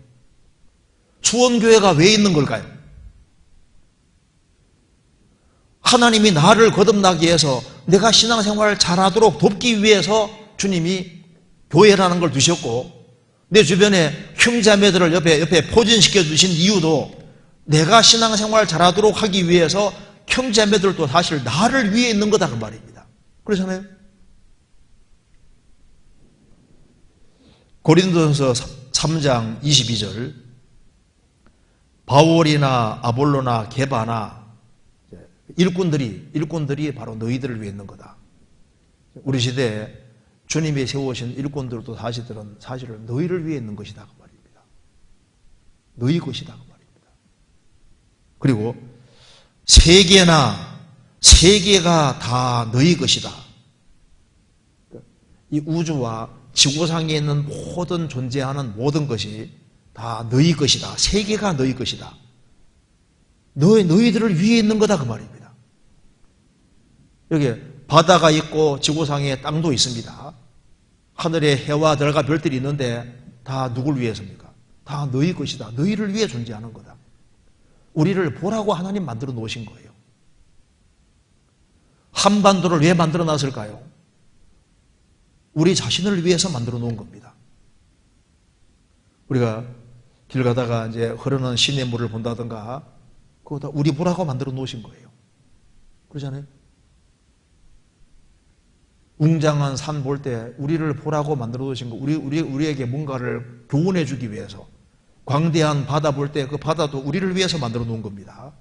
수원교회가 왜 있는 걸까요? 하나님이 나를 거듭나게 해서 내가 신앙생활 잘하도록 돕기 위해서 주님이 교회라는 걸 두셨고 내 주변에 형제자매들을 옆에 포진시켜 주신 이유도 내가 신앙생활 잘하도록 하기 위해서 형제자매들도 사실 나를 위해 있는 거다 그 말입니다. 그렇잖아요. 고린도전서 3장 22절 바울이나 아볼로나 게바나 일꾼들이 바로 너희들을 위해 있는 거다. 우리 시대에 주님이 세우신 일꾼들도 사실은 너희를 위해 있는 것이다 그 말입니다. 너희 것이다 그 말입니다. 그리고 세계가 다 너희 것이다. 이 우주와 지구상에 있는 모든 존재하는 모든 것이 다 너희 것이다. 세계가 너희 것이다. 너희들을 위해 있는 거다 그 말입니다. 여기 바다가 있고 지구상에 땅도 있습니다. 하늘에 해와 달과 별들이 있는데 다 누굴 위해서입니까? 다 너희 것이다. 너희를 위해 존재하는 거다. 우리를 보라고 하나님 만들어 놓으신 거예요. 한반도를 왜 만들어 놨을까요? 우리 자신을 위해서 만들어 놓은 겁니다. 우리가 길 가다가 이제 흐르는 시냇물을 본다든가 그거 다 우리 보라고 만들어 놓으신 거예요. 그러잖아요. 웅장한 산 볼 때 우리를 보라고 만들어 놓으신 거, 우리에게 뭔가를 교훈해 주기 위해서. 광대한 바다 볼 때 그 바다도 우리를 위해서 만들어 놓은 겁니다.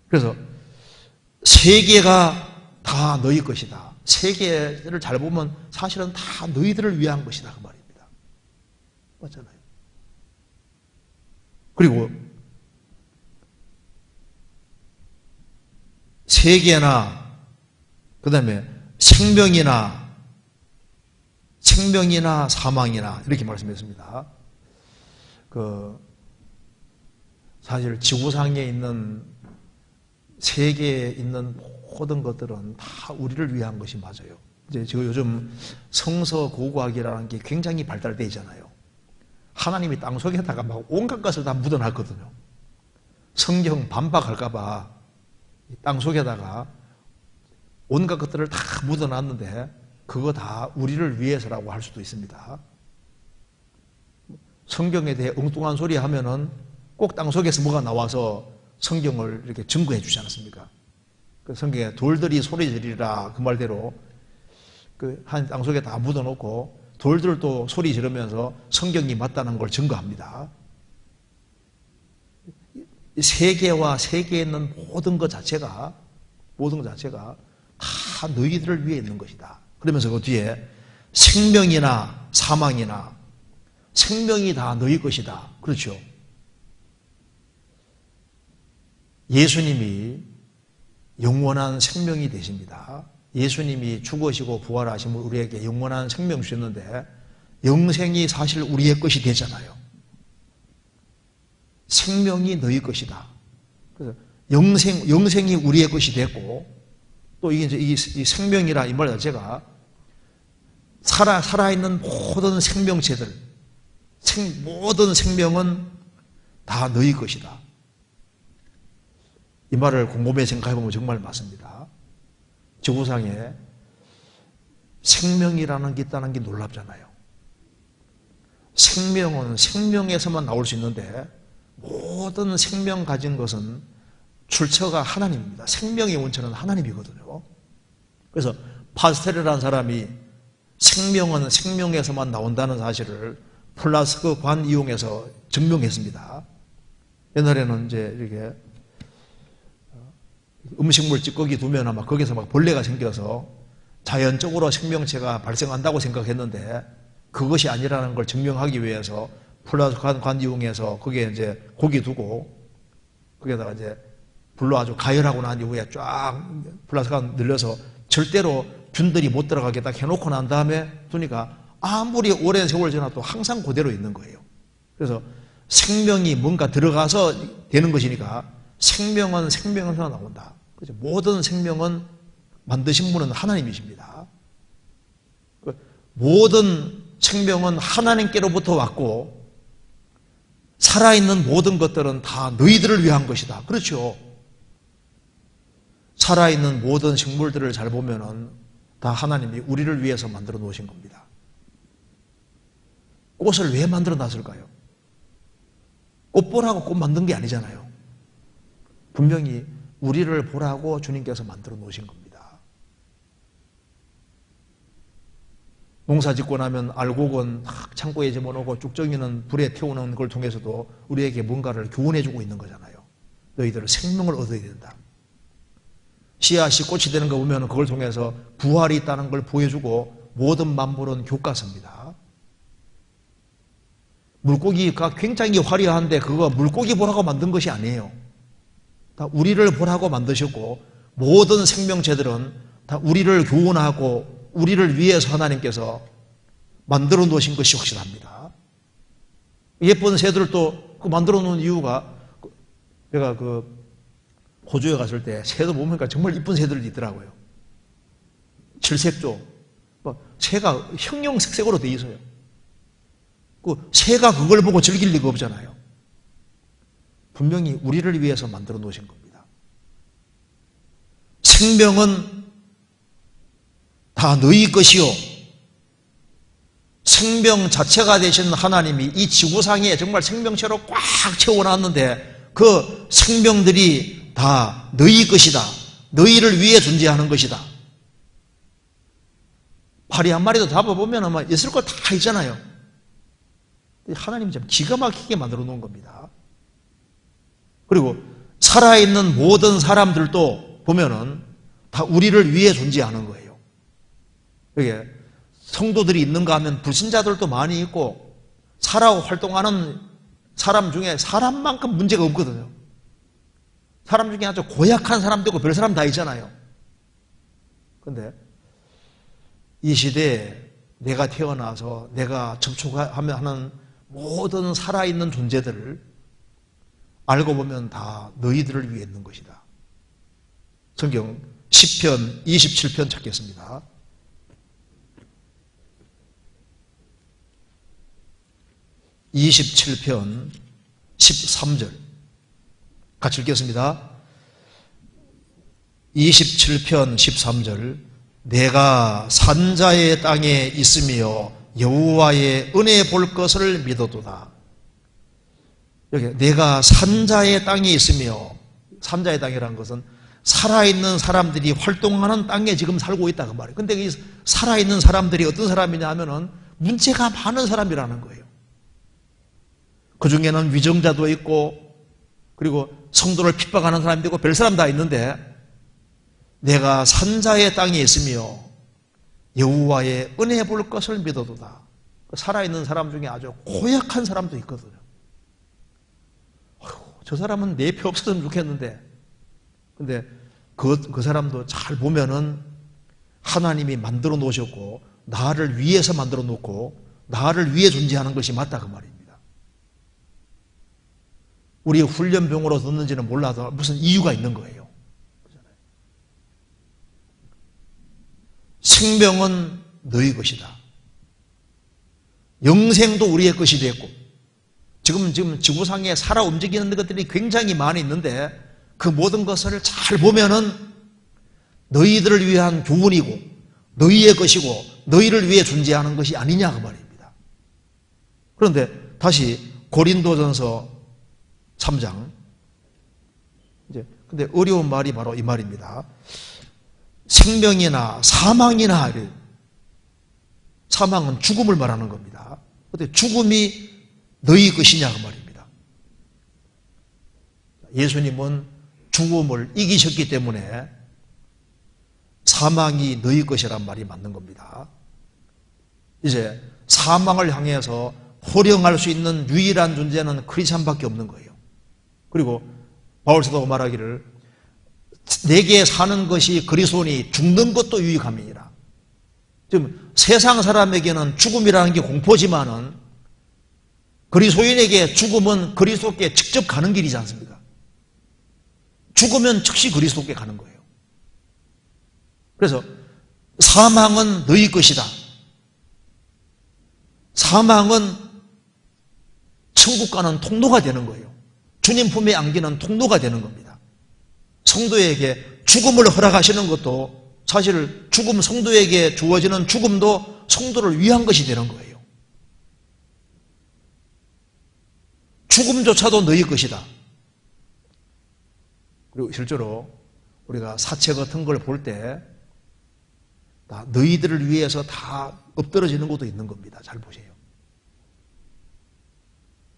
그래서 세계가 다 너희 것이다. 세계를 잘 보면 사실은 다 너희들을 위한 것이다 그 말입니다. 맞잖아요. 그리고 세계나 그 다음에 생명이나 사망이나 이렇게 말씀했습니다. 사실 지구상에 있는 세계에 있는 모든 것들은 다 우리를 위한 것이 맞아요. 이제 지금 요즘 성서 고고학이라는 게 굉장히 발달되어 있잖아요. 하나님이 땅속에다가 막 온갖 것을 다 묻어놨거든요. 성경 반박할까봐 땅속에다가 온갖 것들을 다 묻어놨는데 그거 다 우리를 위해서라고 할 수도 있습니다. 성경에 대해 엉뚱한 소리 하면은 꼭 땅속에서 뭐가 나와서 성경을 이렇게 증거해 주지 않았습니까? 그 성경에 돌들이 소리 지르리라 그 말대로 한 땅속에 다 묻어놓고 돌들도 소리 지르면서 성경이 맞다는 걸 증거합니다. 세계와 세계에 있는 모든 것 자체가 다 너희들을 위해 있는 것이다. 그러면서 그 뒤에 생명이나 사망이나 생명이 다 너희 것이다. 그렇죠. 예수님이 영원한 생명이 되십니다. 예수님이 죽으시고 부활하시면 우리에게 영원한 생명 주셨는데 영생이 사실 우리의 것이 되잖아요. 생명이 너희 것이다. 그래서 영생이 우리의 것이 됐고, 또 이게 이제 이 생명이라 이 말 자체가 살아있는 모든 생명체들, 모든 생명은 다 너희 것이다. 이 말을 곰곰이 생각해보면 정말 맞습니다. 지구상에 생명이라는 게 있다는 게 놀랍잖아요. 생명은 생명에서만 나올 수 있는데 모든 생명 가진 것은 출처가 하나님입니다. 생명의 원천은 하나님이거든요. 그래서 파스텔이라는 사람이 생명은 생명에서만 나온다는 사실을 플라스크 관 이용해서 증명했습니다. 옛날에는 이제 이렇게 음식물 찌꺼기 두면 아마 거기서 막 벌레가 생겨서 자연적으로 생명체가 발생한다고 생각했는데 그것이 아니라는 걸 증명하기 위해서 플라스크 관 이용해서 거기에 이제 고기 두고 거기에다가 이제 불로 아주 가열하고 난 이후에 쫙 플라스크가 늘려서 절대로 균들이 못 들어가게 딱 해놓고 난 다음에 두니까 아무리 오랜 세월 지나도 항상 그대로 있는 거예요. 그래서 생명이 뭔가 들어가서 되는 것이니까 생명은 생명에서 나온다. 그렇죠? 모든 생명은 만드신 분은 하나님이십니다. 모든 생명은 하나님께로부터 왔고 살아있는 모든 것들은 다 너희들을 위한 것이다. 그렇죠? 살아있는 모든 식물들을 잘 보면은 다 하나님이 우리를 위해서 만들어 놓으신 겁니다. 꽃을 왜 만들어 놨을까요? 꽃 보라고 꽃 만든 게 아니잖아요. 분명히 우리를 보라고 주님께서 만들어 놓으신 겁니다. 농사 짓고 나면 알곡은 탁 창고에 집어넣고 쭉정이는 불에 태우는 걸 통해서도 우리에게 뭔가를 교훈해주고 있는 거잖아요. 너희들은 생명을 얻어야 된다. 씨앗이 꽃이 되는 거 보면 그걸 통해서 부활이 있다는 걸 보여주고 모든 만물은 교과서입니다. 물고기가 굉장히 화려한데 그거 물고기 보라고 만든 것이 아니에요. 다 우리를 보라고 만드셨고 모든 생명체들은 다 우리를 교훈하고 우리를 위해서 하나님께서 만들어 놓으신 것이 확실합니다. 예쁜 새들도 그 만들어 놓은 이유가 제가 호주에 갔을 때 새도 보니까 정말 이쁜 새들이 있더라고요. 칠색조. 새가 형형색색으로 돼 있어요. 새가 그걸 보고 즐길 리가 없잖아요. 분명히 우리를 위해서 만들어 놓으신 겁니다. 생명은 다 너희 것이요. 생명 자체가 되신 하나님이 이 지구상에 정말 생명체로 꽉 채워놨는데 그 생명들이 다 너희 것이다. 너희를 위해 존재하는 것이다. 파리 한 마리도 잡아보면 아마 있을 거 다 있잖아요. 하나님이 참 기가 막히게 만들어 놓은 겁니다. 그리고 살아있는 모든 사람들도 보면은 다 우리를 위해 존재하는 거예요. 여기에 성도들이 있는가 하면 불신자들도 많이 있고 살아 활동하는 사람 중에 사람만큼 문제가 없거든요. 사람 중에 아주 고약한 사람도 있고 별 사람 다 있잖아요. 그런데 이 시대에 내가 태어나서 내가 접촉하며 하는 모든 살아있는 존재들을 알고 보면 다 너희들을 위해 있는 것이다. 성경 시편 27편 찾겠습니다. (27편) 13절 같이 읽겠습니다. 27편 13절 내가 산자의 땅에 있으며 여호와의 은혜 볼 것을 믿어도다. 여기 내가 산자의 땅에 있으며, 산자의 땅이라는 것은 살아있는 사람들이 활동하는 땅에 지금 살고 있다 그 말이에요. 근데 이 살아있는 사람들이 어떤 사람이냐 하면은 문제가 많은 사람이라는 거예요. 그 중에는 위정자도 있고 그리고 성도를 핍박하는 사람도 있고 별 사람 다 있는데 내가 산자의 땅에 있으며 여호와의 은혜 볼 것을 믿어도다. 살아있는 사람 중에 아주 고약한 사람도 있거든요. 저 사람은 내 표 없었으면 좋겠는데 근데 그 사람도 잘 보면은 하나님이 만들어 놓으셨고 나를 위해서 만들어 놓고 나를 위해 존재하는 것이 맞다 그 말입니다. 우리의 훈련병으로 듣는지는 몰라도 무슨 이유가 있는 거예요. 생명은 너희 것이다. 영생도 우리의 것이 됐고 지금 지구상에 살아 움직이는 것들이 굉장히 많이 있는데 그 모든 것을 잘 보면은 너희들을 위한 교훈이고 너희의 것이고 너희를 위해 존재하는 것이 아니냐 그 말입니다. 그런데 다시 고린도전서 3장 근데 어려운 말이 바로 이 말입니다. 생명이나 사망이나 사망은 죽음을 말하는 겁니다. 근데 죽음이 너희 것이냐 그 말입니다. 예수님은 죽음을 이기셨기 때문에 사망이 너희 것이란 말이 맞는 겁니다. 이제 사망을 향해서 호령할 수 있는 유일한 존재는 크리스천밖에 없는 거예요. 그리고 바울 사도가 말하기를 내게 사는 것이 그리스도니 죽는 것도 유익함이니라. 지금 세상 사람에게는 죽음이라는 게 공포지만은 그리스도인에게 죽음은 그리스도께 직접 가는 길이지 않습니까? 죽으면 즉시 그리스도께 가는 거예요. 그래서 사망은 너희 것이다. 사망은 천국과는 통로가 되는 거예요. 주님 품에 안기는 통로가 되는 겁니다. 성도에게 죽음을 허락하시는 것도 사실 죽음, 성도에게 주어지는 죽음도 성도를 위한 것이 되는 거예요. 죽음조차도 너희 것이다. 그리고 실제로 우리가 사체 같은 걸 볼 때 너희들을 위해서 다 엎드러지는 것도 있는 겁니다. 잘 보세요.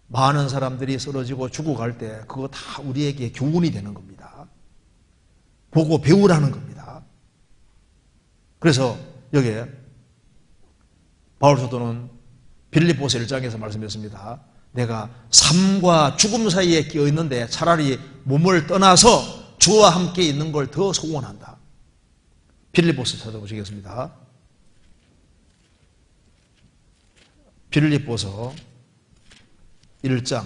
많은 사람들이 쓰러지고 죽어갈 때 그거 다 우리에게 교훈이 되는 겁니다. 보고 배우라는 겁니다. 그래서 여기에 바울 사도는 빌립보서 1장에서 말씀했습니다. 내가 삶과 죽음 사이에 끼어 있는데 차라리 몸을 떠나서 주와 함께 있는 걸 더 소원한다. 빌립보서 찾아보시겠습니다. 빌립보서 1장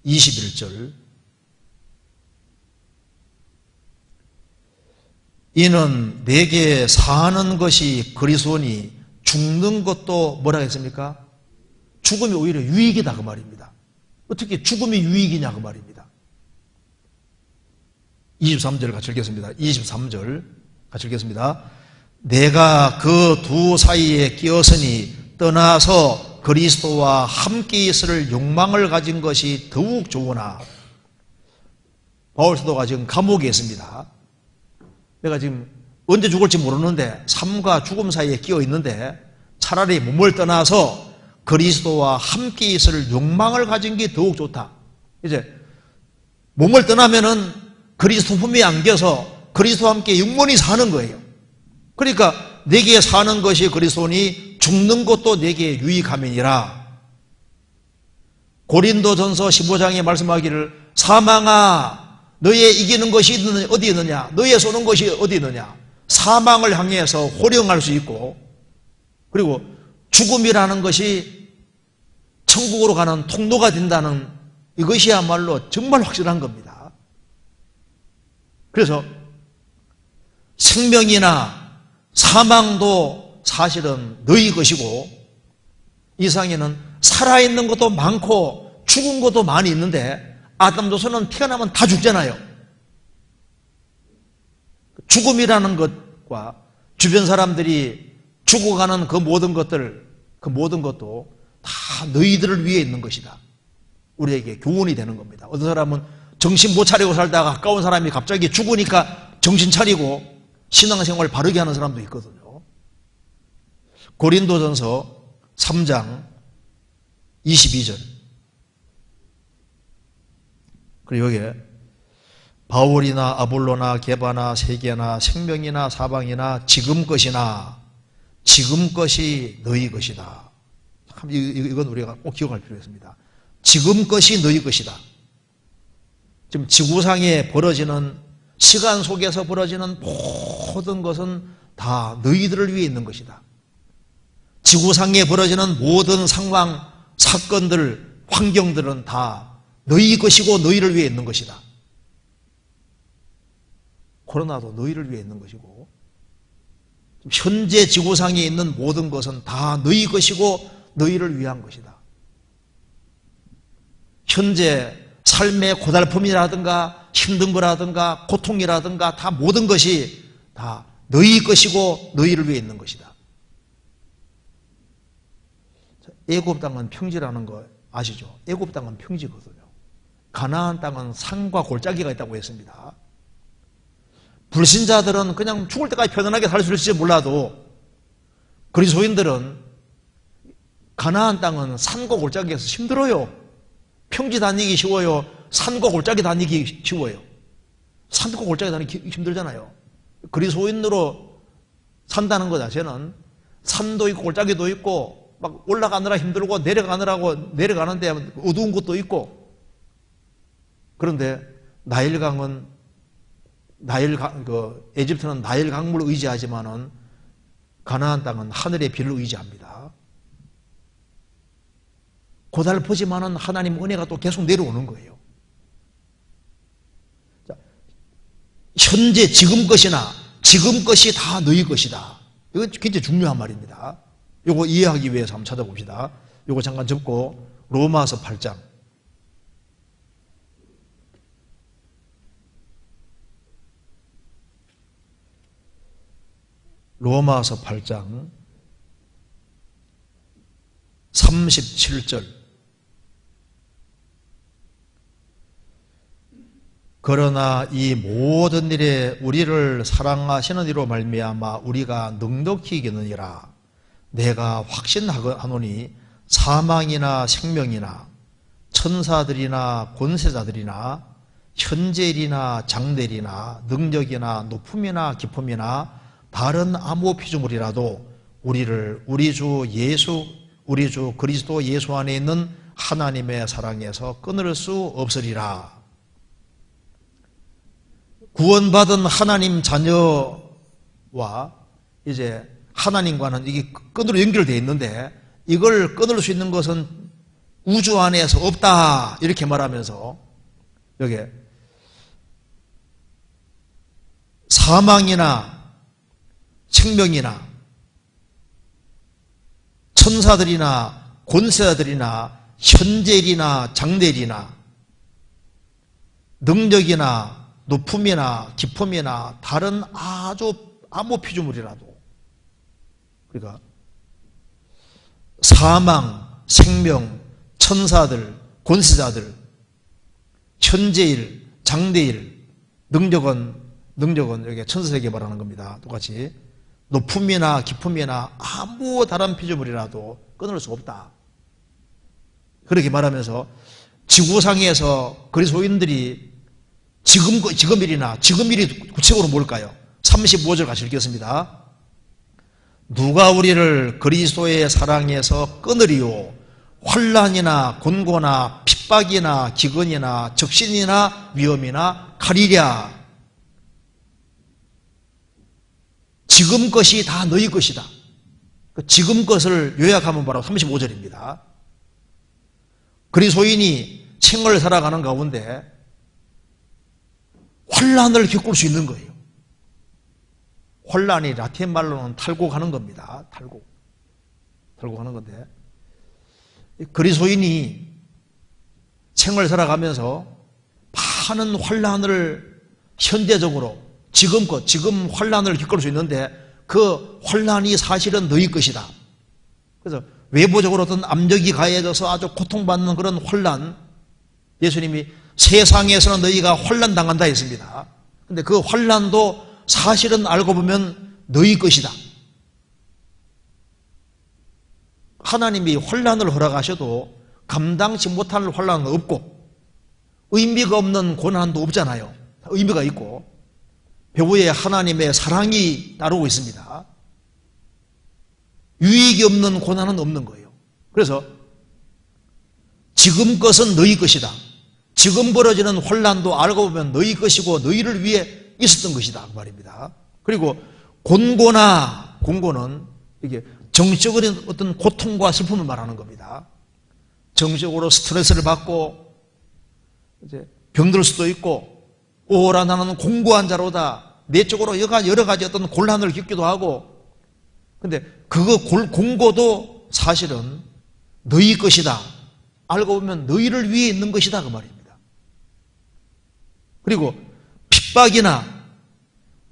21절 이는 내게 사는 것이 그리스도니 죽는 것도 뭐라 했습니까? 죽음이 오히려 유익이다 그 말입니다. 어떻게 죽음이 유익이냐 그 말입니다. 23절 같이 읽겠습니다. 23절 같이 읽겠습니다. 내가 그 두 사이에 끼었으니 떠나서 그리스도와 함께 있을 욕망을 가진 것이 더욱 좋으나 바울 사도가 지금 감옥에 있습니다. 내가 지금 언제 죽을지 모르는데 삶과 죽음 사이에 끼어 있는데 차라리 몸을 떠나서 그리스도와 함께 있을 욕망을 가진 게 더욱 좋다. 이제 몸을 떠나면은 그리스도 품에 안겨서 그리스도와 함께 영원히 사는 거예요. 그러니까 내게 사는 것이 그리스도니 죽는 것도 내게 유익함이니라. 고린도전서 15장에 말씀하기를 사망아 너의 이기는 것이 어디 있느냐, 너의 쏘는 것이 어디 있느냐. 사망을 향해서 호령할 수 있고 그리고 죽음이라는 것이 천국으로 가는 통로가 된다는 이것이야말로 정말 확실한 겁니다. 그래서 생명이나 사망도 사실은 너희 것이고 이 세상에는 살아있는 것도 많고 죽은 것도 많이 있는데 아담도서는 태어나면 다 죽잖아요. 죽음이라는 것과 주변 사람들이 죽어가는 그 모든 것도 다 너희들을 위해 있는 것이다. 우리에게 교훈이 되는 겁니다. 어떤 사람은 정신 못 차리고 살다가 가까운 사람이 갑자기 죽으니까 정신 차리고 신앙생활 바르게 하는 사람도 있거든요. 고린도전서 3장 22절 그리고 여기에 바울이나 아볼로나 게바나 세계나 생명이나 사방이나 지금 것이나 지금 것이 너희 것이다. 이건 우리가 꼭 기억할 필요가 있습니다. 지금 것이 너희 것이다. 지금 지구상에 벌어지는 시간 속에서 벌어지는 모든 것은 다 너희들을 위해 있는 것이다. 지구상에 벌어지는 모든 상황, 사건들, 환경들은 다 너희 것이고 너희를 위해 있는 것이다. 코로나도 너희를 위해 있는 것이고, 현재 지구상에 있는 모든 것은 다 너희 것이고 너희를 위한 것이다. 현재 삶의 고달픔이라든가 힘든 거라든가 고통이라든가 다 모든 것이 다 너희 것이고 너희를 위해 있는 것이다. 애굽 땅은 평지라는 거 아시죠? 애굽 땅은 평지거든요. 가나안 땅은 산과 골짜기가 있다고 했습니다. 불신자들은 그냥 죽을 때까지 편안하게 살 수 있을지 몰라도 그리스도인들은 가나안 땅은 산과 골짜기에서 힘들어요. 평지 다니기 쉬워요? 산과 골짜기 다니기 쉬워요? 산과 골짜기 다니기 힘들잖아요. 그리스도인으로 산다는 것 자체는 산도 있고 골짜기도 있고 막 올라가느라 힘들고 내려가는데 어두운 곳도 있고, 그런데 에집트는 나일 강물을 의지하지만은 가나안 땅은 하늘의 비를 의지합니다. 고달프지만은 하나님 은혜가 또 계속 내려오는 거예요. 자, 현재 지금 것이 다 너희 것이다. 이건 굉장히 중요한 말입니다. 이거 이해하기 위해서 한번 찾아봅시다. 이거 잠깐 접고 로마서 8장. 로마서 8장 37절. 그러나 이 모든 일에 우리를 사랑하시는 이로 말미암아 우리가 넉넉히 이기느니라. 내가 확신하노니 사망이나 생명이나 천사들이나 권세자들이나 현재일이나 장래일이나 능력이나 높음이나 깊음이나 다른 아무 피조물이라도 우리 주 그리스도 예수 안에 있는 하나님의 사랑에서 끊을 수 없으리라. 구원받은 하나님 자녀와 이제 하나님과는 이게 끈으로 연결되어 있는데, 이걸 끊을 수 있는 것은 우주 안에서 없다, 이렇게 말하면서 여기 사망이나 생명이나 천사들이나 권세자들이나 현재일이나 장래일이나 능력이나 높음이나 깊음이나 다른 아무 피조물이라도, 그러니까 사망, 생명, 천사들, 권세자들, 현재일, 장래일, 능력은 여기 천사에게 말하는 겁니다. 똑같이 높음이나 깊음이나 아무 다른 피조물이라도 끊을 수 없다. 그렇게 말하면서 지구상에서 그리스도인들이 지금일이 구체적으로 뭘까요? 35절 같이 읽겠습니다. 누가 우리를 그리스도의 사랑에서 끊으리요? 환난이나 곤고나 핍박이나 기근이나 적신이나 위험이나 칼이랴. 지금 것이 다 너희 것이다. 지금 것을 요약하면 바로 35절입니다. 그리스도인이 생을 살아가는 가운데 환난을 겪을 수 있는 거예요. 환난이 라틴 말로는 탈곡하는 겁니다. 탈곡하는 건데, 그리스도인이 생을 살아가면서 많은 환난을 현재적으로 지금 환난을 겪을 수 있는데, 그 환난이 사실은 너희 것이다. 그래서 외부적으로 어떤 압력이 가해져서 아주 고통받는 그런 환난, 예수님이 세상에서는 너희가 환난 당한다 했습니다. 근데 그 환난도 사실은 알고 보면 너희 것이다. 하나님이 환난을 허락하셔도 감당치 못할 환난은 없고, 의미가 없는 고난도 없잖아요. 의미가 있고, 배후에 하나님의 사랑이 따르고 있습니다. 유익이 없는 고난은 없는 거예요. 그래서 지금 것은 너희 것이다. 지금 벌어지는 환난도 알고 보면 너희 것이고 너희를 위해 있었던 것이다 그 말입니다. 그리고 곤고는 이게 정적인 어떤 고통과 슬픔을 말하는 겁니다. 정적으로 스트레스를 받고 이제 병들 수도 있고, 오라 나는 공고한 자로다, 내적으로 여러 가지 어떤 곤란을 겪기도 하고, 근데 그거 공고도 사실은 너희 것이다, 알고 보면 너희를 위해 있는 것이다 그 말입니다. 그리고 핍박이나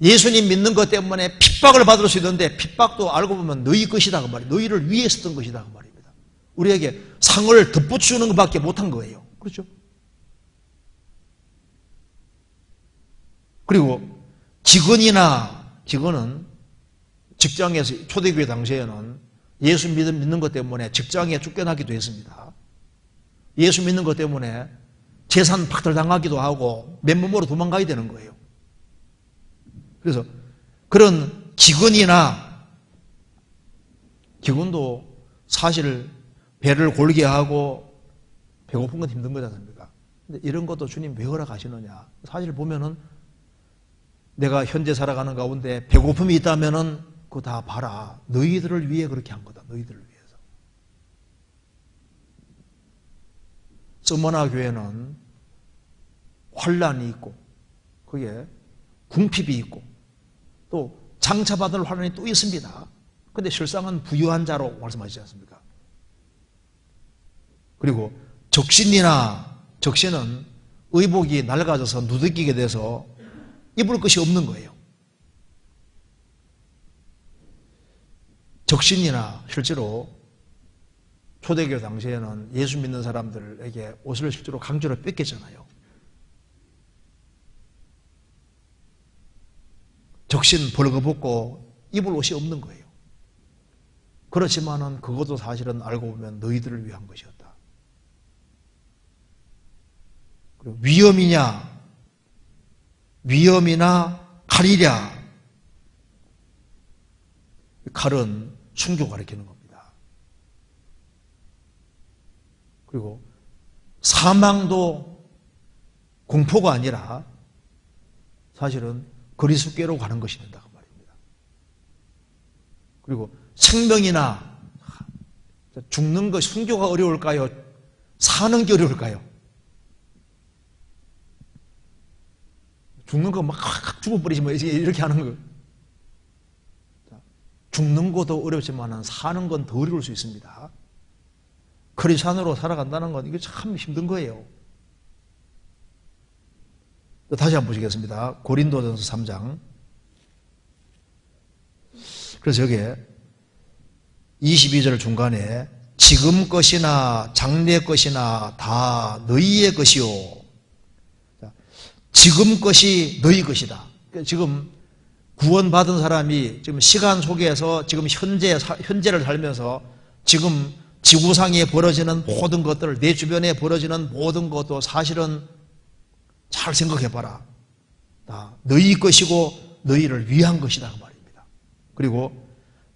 예수님 믿는 것 때문에 핍박을 받을 수 있는데, 핍박도 알고 보면 너희 것이다 그 말이에요. 너희를 위해 썼던 것이다 그 말입니다. 우리에게 상을 덧붙이는 것밖에 못한 거예요. 그렇죠? 그리고 직원은 직장에서, 초대교회 당시에는 예수 믿는 것 때문에 직장에 쫓겨나기도 했습니다. 예수 믿는 것 때문에 재산 박탈당하기도 하고 맨몸으로 도망가야 되는 거예요. 그래서 그런 직원도 사실 배를 골게 하고 배고픈 건 힘든 거지 않습니까? 근데 이런 것도 주님 왜 허락하시느냐? 사실 보면은 내가 현재 살아가는 가운데 배고픔이 있다면은 그거 다 봐라. 너희들을 위해 그렇게 한 거다. 너희들을 위해서. 서머나 교회는 환란이 있고, 거기에 궁핍이 있고, 또 장차받을 환란이 또 있습니다. 근데 실상은 부유한 자로 말씀하시지 않습니까? 그리고 적신은 의복이 낡아져서 누더기게 돼서 입을 것이 없는 거예요. 적신이나 실제로 초대교회 당시에는 예수 믿는 사람들에게 옷을 실제로 강제로 뺏겼잖아요. 적신 벌거벗고 입을 옷이 없는 거예요. 그렇지만은 그것도 사실은 알고 보면 너희들을 위한 것이었다. 그리고 위험이나 칼이랴. 칼은 순교 가리키는 겁니다. 그리고 사망도 공포가 아니라 사실은 그리스도께로 가는 것이 된다 그 말입니다. 그리고 생명이나 죽는 것, 순교가 어려울까요? 사는 게 어려울까요? 죽는 거 막 죽어버리지 이렇게 하는 거. 죽는 것도 어렵지만 사는 건 더 어려울 수 있습니다. 크리스찬으로 살아간다는 건 이게 참 힘든 거예요. 다시 한번 보시겠습니다. 고린도전서 3장. 그래서 여기에 22절 중간에 지금 것이나 장래 것이나 다 너희의 것이요. 지금 것이 너희 것이다. 지금 구원받은 사람이 지금 시간 속에서 지금 현재를 살면서 지금 지구상에 벌어지는 모든 것들, 내 주변에 벌어지는 모든 것도 사실은 잘 생각해봐라. 너희 것이고 너희를 위한 것이다 그 말입니다. 그리고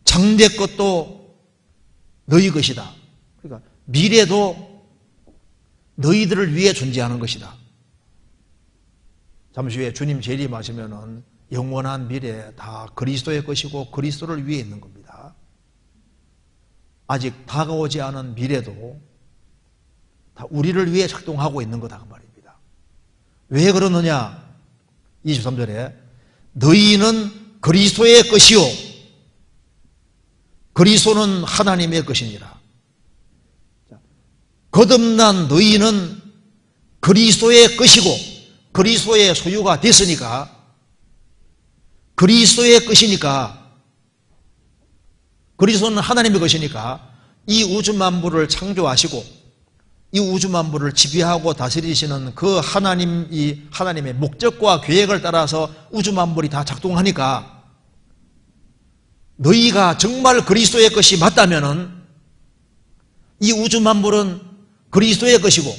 장래 것도 너희 것이다. 그러니까 미래도 너희들을 위해 존재하는 것이다. 잠시 후에 주님 재림하시면은 영원한 미래 다 그리스도의 것이고 그리스도를 위해 있는 겁니다. 아직 다가오지 않은 미래도 다 우리를 위해 작동하고 있는 거다 그 말입니다. 왜 그러느냐? 23절에 너희는 그리스도의 것이요 그리스도는 하나님의 것이니라. 거듭난 너희는 그리스도의 것이고 그리스도의 소유가 됐으니까, 그리스도의 것이니까, 그리스도는 하나님의 것이니까 이 우주 만물을 창조하시고 이 우주 만물을 지배하고 다스리시는 그 하나님의 목적과 계획을 따라서 우주 만물이 다 작동하니까, 너희가 정말 그리스도의 것이 맞다면은 이 우주 만물은 그리스도의 것이고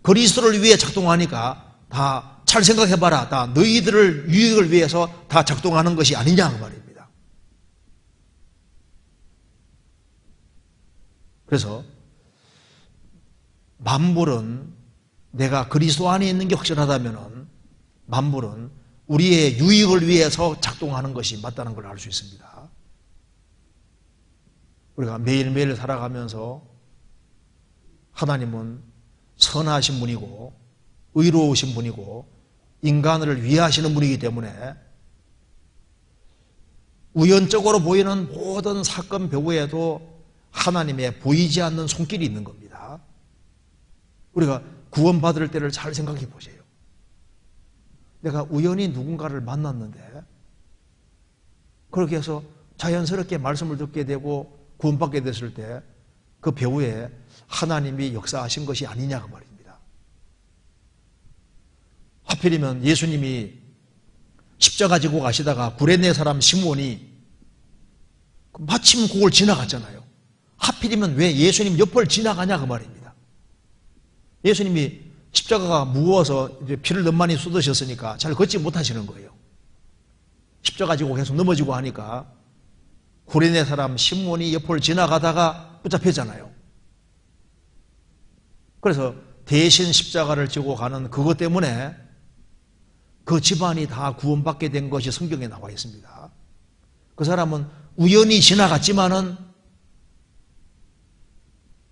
그리스도를 위해 작동하니까 다 잘 생각해봐라. 다 너희들을 유익을 위해서 다 작동하는 것이 아니냐 그 말입니다. 그래서 만물은 내가 그리스도 안에 있는 게 확실하다면은 만물은 우리의 유익을 위해서 작동하는 것이 맞다는 걸 알 수 있습니다. 우리가 매일매일 살아가면서 하나님은 선하신 분이고 의로우신 분이고 인간을 위하시는 분이기 때문에 우연적으로 보이는 모든 사건 배후에도 하나님의 보이지 않는 손길이 있는 겁니다. 우리가 구원받을 때를 잘 생각해 보세요. 내가 우연히 누군가를 만났는데 그렇게 해서 자연스럽게 말씀을 듣게 되고 구원받게 됐을 때 그 배후에 하나님이 역사하신 것이 아니냐 그 말입니다. 하필이면 예수님이 십자가 지고 가시다가 구레네 사람 시몬이 마침 그걸 지나갔잖아요. 하필이면 왜 예수님 옆을 지나가냐 그 말입니다. 예수님이 십자가가 무거워서 이제 피를 너무 많이 쏟으셨으니까 잘 걷지 못하시는 거예요. 십자가 지고 계속 넘어지고 하니까 구레네 사람 시몬이 옆을 지나가다가 붙잡혔잖아요. 그래서 대신 십자가를 지고 가는 그것 때문에 그 집안이 다 구원받게 된 것이 성경에 나와 있습니다. 그 사람은 우연히 지나갔지만은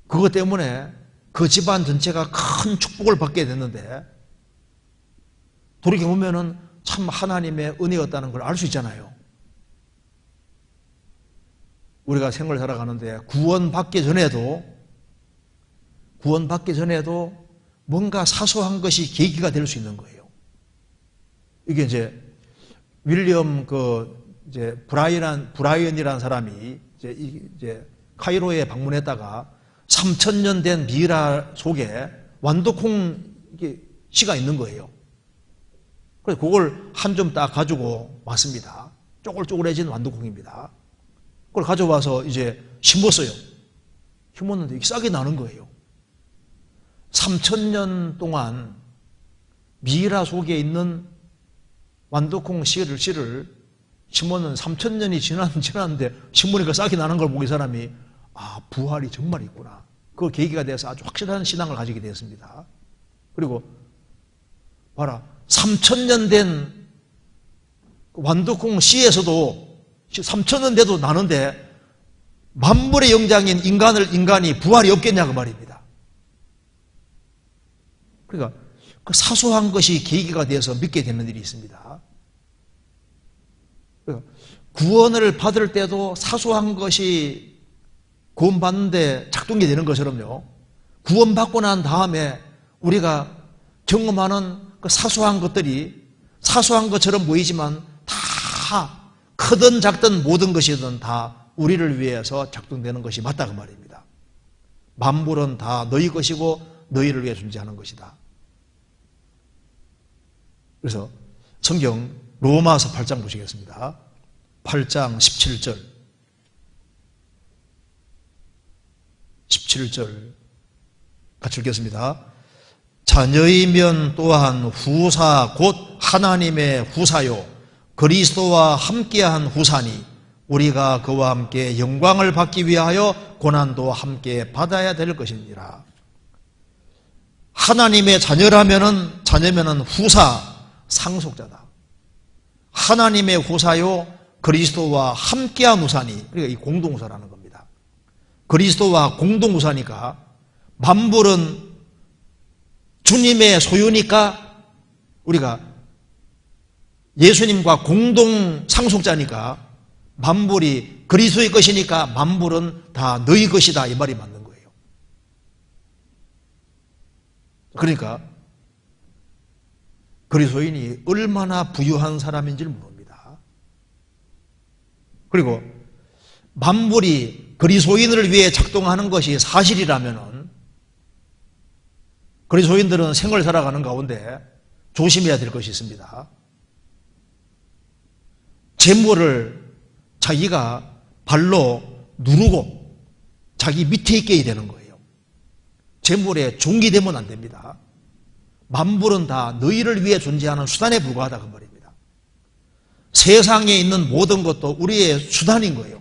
그것 때문에 그 집안 전체가 큰 축복을 받게 됐는데 돌이켜보면은 참 하나님의 은혜였다는 걸 알 수 있잖아요. 우리가 생을 살아가는데 구원받기 전에도 뭔가 사소한 것이 계기가 될 수 있는 거예요. 이게 이제 윌리엄 브라이언이라는 사람이 이제 카이로에 방문했다가 3000년 된 미이라 속에 완두콩 씨가 있는 거예요. 그래서 그걸 한 점 딱 가지고 왔습니다. 쪼글쪼글해진 완두콩입니다. 그걸 가져와서 이제 심었어요. 심었는데 싹이 나는 거예요. 3000년 동안 미이라 속에 있는 완두콩 씨를 심었는 3000년이 지났는데 심으니까 싹이 나는 걸 보고 이 사람이 부활이 정말 있구나. 그 계기가 돼서 아주 확실한 신앙을 가지게 되었습니다. 그리고 봐라, 3000년 된 완두콩 씨에서도 3000년 돼도 나는데 만물의 영장인 인간이 부활이 없겠냐 그 말입니다. 그러니까 그 사소한 것이 계기가 되어서 믿게 되는 일이 있습니다. 그러니까 구원을 받을 때도 사소한 것이 구원받는데 작동이 되는 것처럼요. 구원받고 난 다음에 우리가 경험하는 그 사소한 것들이 사소한 것처럼 보이지만 다 크든 작든 모든 것이든 다 우리를 위해서 작동되는 것이 맞다 그 말입니다. 만물은 다 너희 것이고 너희를 위해 존재하는 것이다. 그래서 성경 로마서 8장 보시겠습니다. 8장 17절 같이 읽겠습니다. 자녀이면 또한 후사 곧 하나님의 후사요 그리스도와 함께한 후사니 우리가 그와 함께 영광을 받기 위하여 고난도 함께 받아야 될 것이니라. 하나님의 자녀면은 후사, 상속자다. 하나님의 후사요 그리스도와 함께한 후사니, 그러니까 이 공동후사라는 겁니다. 그리스도와 공동후사니까 만물은 주님의 소유니까 우리가 예수님과 공동 상속자니까 만물이 그리스도의 것이니까 만물은 다 너희 것이다 이 말이 맞는 거예요. 그러니까 그리스도인이 얼마나 부유한 사람인지를 모릅니다. 그리고 만물이 그리스도인을 위해 작동하는 것이 사실이라면은 그리스도인들은 생을 살아가는 가운데 조심해야 될 것이 있습니다. 재물을 자기가 발로 누르고 자기 밑에 있게 되는 거예요. 재물에 종이 되면 안 됩니다. 만물은 다 너희를 위해 존재하는 수단에 불과하다 그 말입니다. 세상에 있는 모든 것도 우리의 수단인 거예요.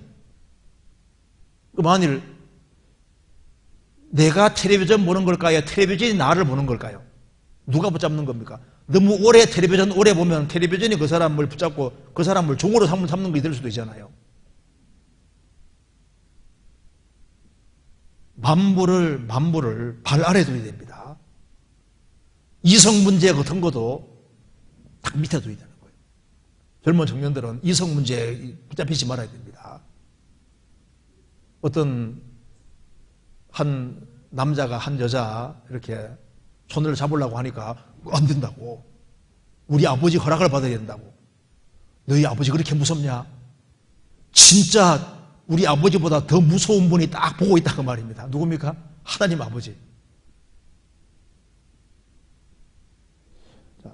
만일 내가 텔레비전 보는 걸까요? 텔레비전이 나를 보는 걸까요? 누가 붙잡는 겁니까? 너무 오래 텔레비전 오래 보면 텔레비전이 그 사람을 붙잡고 그 사람을 종으로 삼는 것이 될 수도 있잖아요. 만물을 발 아래 둬야 됩니다. 이성 문제 같은 것도 딱 밑에 둬야 되는 거예요. 젊은 청년들은 이성 문제에 붙잡히지 말아야 됩니다. 어떤 한 남자가 한 여자 이렇게 손을 잡으려고 하니까 안 된다고. 우리 아버지 허락을 받아야 된다고. 너희 아버지 그렇게 무섭냐? 진짜 우리 아버지보다 더 무서운 분이 딱 보고 있다 그 말입니다. 누굽니까? 하나님 아버지.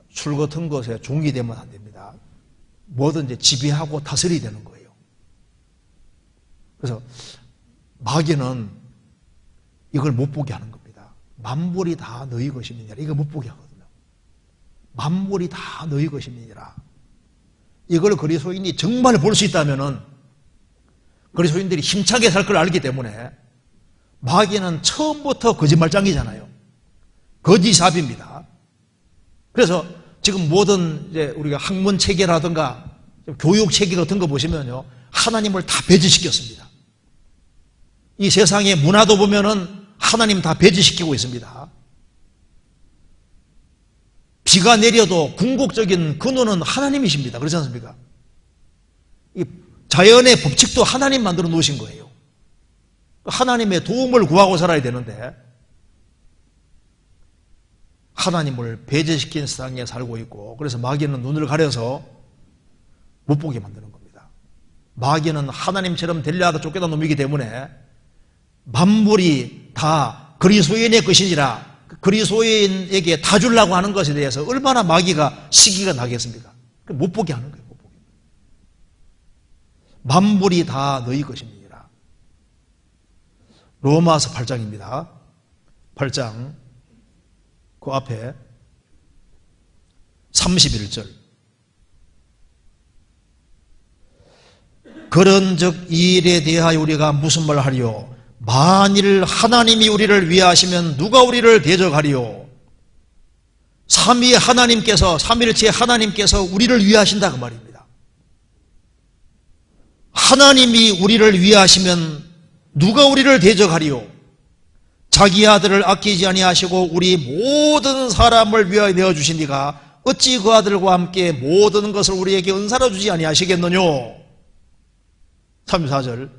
술 같은 것에 종이 되면 안 됩니다. 뭐든지 지배하고 다스리게 되는 거예요. 그래서 마귀는 이걸 못 보게 하는 겁니다. 만물이 다 너희 것이니라. 이거 못 보게 하거든요. 만물이 다 너희 것이니라. 이걸 그리스도인이 정말 볼 수 있다면은 그리스도인들이 힘차게 살 걸 알기 때문에 마귀는 처음부터 거짓말장이잖아요. 거짓삽입니다. 그래서 지금 모든 이제 우리가 학문 체계라든가 교육 체계 같은 거 보시면요, 하나님을 다 배제시켰습니다. 이 세상의 문화도 보면은 하나님 다 배제시키고 있습니다. 비가 내려도 궁극적인 근원은 하나님이십니다. 그렇지 않습니까? 이 자연의 법칙도 하나님 만들어 놓으신 거예요. 하나님의 도움을 구하고 살아야 되는데 하나님을 배제시킨 세상에 살고 있고, 그래서 마귀는 눈을 가려서 못 보게 만드는 겁니다. 마귀는 하나님처럼 되려 하다 쫓겨난 놈이기 때문에 만물이 다 그리스도인의 것이니라, 그리스도인에게 다 주려고 하는 것에 대해서 얼마나 마귀가 시기가 나겠습니까? 못 보게 하는 거예요. 못 보게. 만물이 다 너희 것입니다. 로마서 8장입니다. 8장 그 앞에 31절. 그런즉 이 일에 대하여 우리가 무슨 말 하리요? 만일 하나님이 우리를 위하시면 누가 우리를 대적하리요? 삼위의 하나님께서, 삼위일체 하나님께서 우리를 위하신다 그 말입니다. 하나님이 우리를 위하시면 누가 우리를 대적하리요? 자기 아들을 아끼지 아니하시고 우리 모든 사람을 위하여 내어주신 이가 어찌 그 아들과 함께 모든 것을 우리에게 은사로 주지 아니하시겠느뇨? 34절.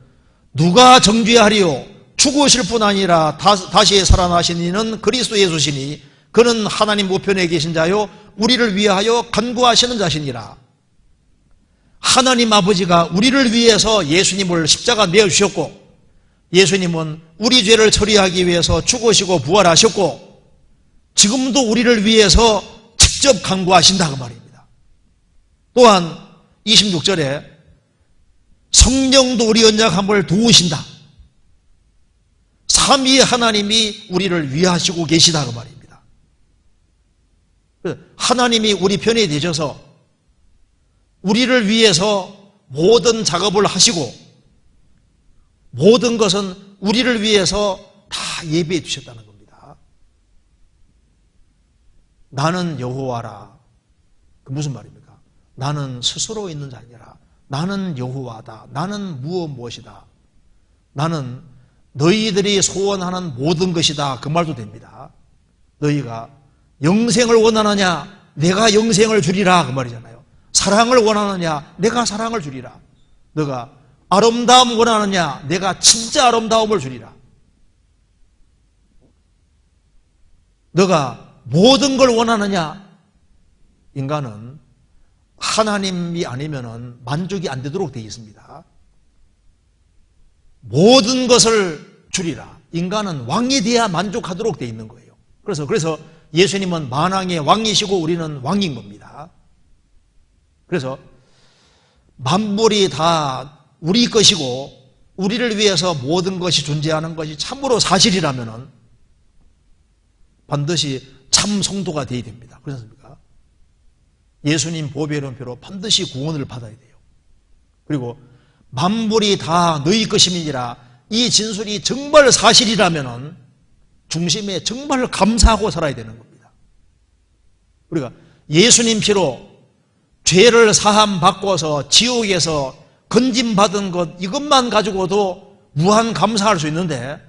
누가 정죄하리요? 죽으실 뿐 아니라 다시 살아나신 이는 그리스도 예수시니 그는 하나님 우편에 계신 자요 우리를 위하여 간구하시는 자시니라. 하나님 아버지가 우리를 위해서 예수님을 십자가 내어주셨고, 예수님은 우리 죄를 처리하기 위해서 죽으시고 부활하셨고, 지금도 우리를 위해서 직접 간구하신다 그 말입니다. 또한 26절에 성령도 우리 언약함을 도우신다. 삼위 하나님이 우리를 위하시고 계시다 그 말입니다. 하나님이 우리 편에 계셔서 우리를 위해서 모든 작업을 하시고 모든 것은 우리를 위해서 다 예비해 주셨다는 겁니다. 나는 여호와라. 그 무슨 말입니까? 나는 스스로 있는 자니라. 나는 여호와다. 나는 무엇이다. 나는 너희들이 소원하는 모든 것이다. 그 말도 됩니다. 너희가 영생을 원하느냐? 내가 영생을 주리라. 그 말이잖아요. 사랑을 원하느냐? 내가 사랑을 주리라. 너가 아름다움 원하느냐? 내가 진짜 아름다움을 주리라. 너가 모든 걸 원하느냐? 인간은 하나님이 아니면은 만족이 안 되도록 되어 있습니다. 모든 것을 주리라. 인간은 왕이 돼야 만족하도록 되어 있는 거예요. 그래서 예수님은 만왕의 왕이시고 우리는 왕인 겁니다. 그래서 만물이 다 우리 것이고 우리를 위해서 모든 것이 존재하는 것이 참으로 사실이라면은 반드시 참 성도가 되어야 됩니다. 그렇습니까? 예수님 보배의 이름표로 반드시 구원을 받아야 돼요. 그리고 만물이 다 너희 것임이니라, 이 진술이 정말 사실이라면은 중심에 정말 감사하고 살아야 되는 겁니다. 우리가 예수님 피로 죄를 사함 받고서 지옥에서 건짐받은 것 이것만 가지고도 무한 감사할 수 있는데,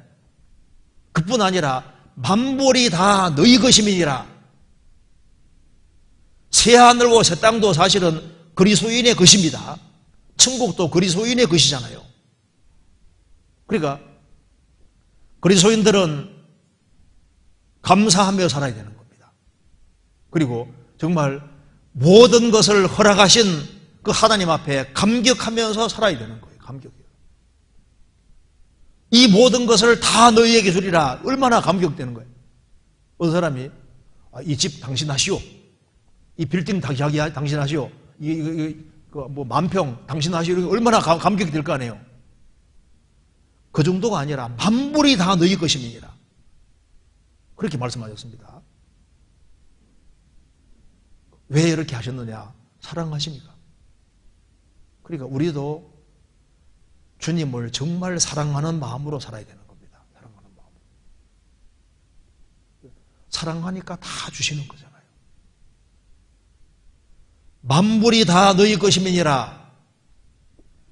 그뿐 아니라 만물이 다 너희 것임이니라. 새하늘과 새 땅도 사실은 그리스도인의 것입니다. 천국도 그리스도인의 것이잖아요. 그러니까 그리스도인들은 감사하며 살아야 되는 겁니다. 그리고 정말 모든 것을 허락하신 그 하나님 앞에 감격하면서 살아야 되는 거예요. 감격이요. 이 모든 것을 다 너희에게 주리라. 얼마나 감격되는 거예요. 어떤 사람이 이 집 당신 하시오, 이 빌딩 당신 하시오, 뭐 만평 당신 하시오, 얼마나 감격이 될 거 아니에요. 그 정도가 아니라 만물이 다 너희 것임이니라. 그렇게 말씀하셨습니다. 왜 이렇게 하셨느냐? 사랑하시니까. 그러니까 우리도 주님을 정말 사랑하는 마음으로 살아야 되는 겁니다. 사랑하는 마음으로. 사랑하니까 다 주시는 거잖아요. 만물이 다 너희 것임이니라.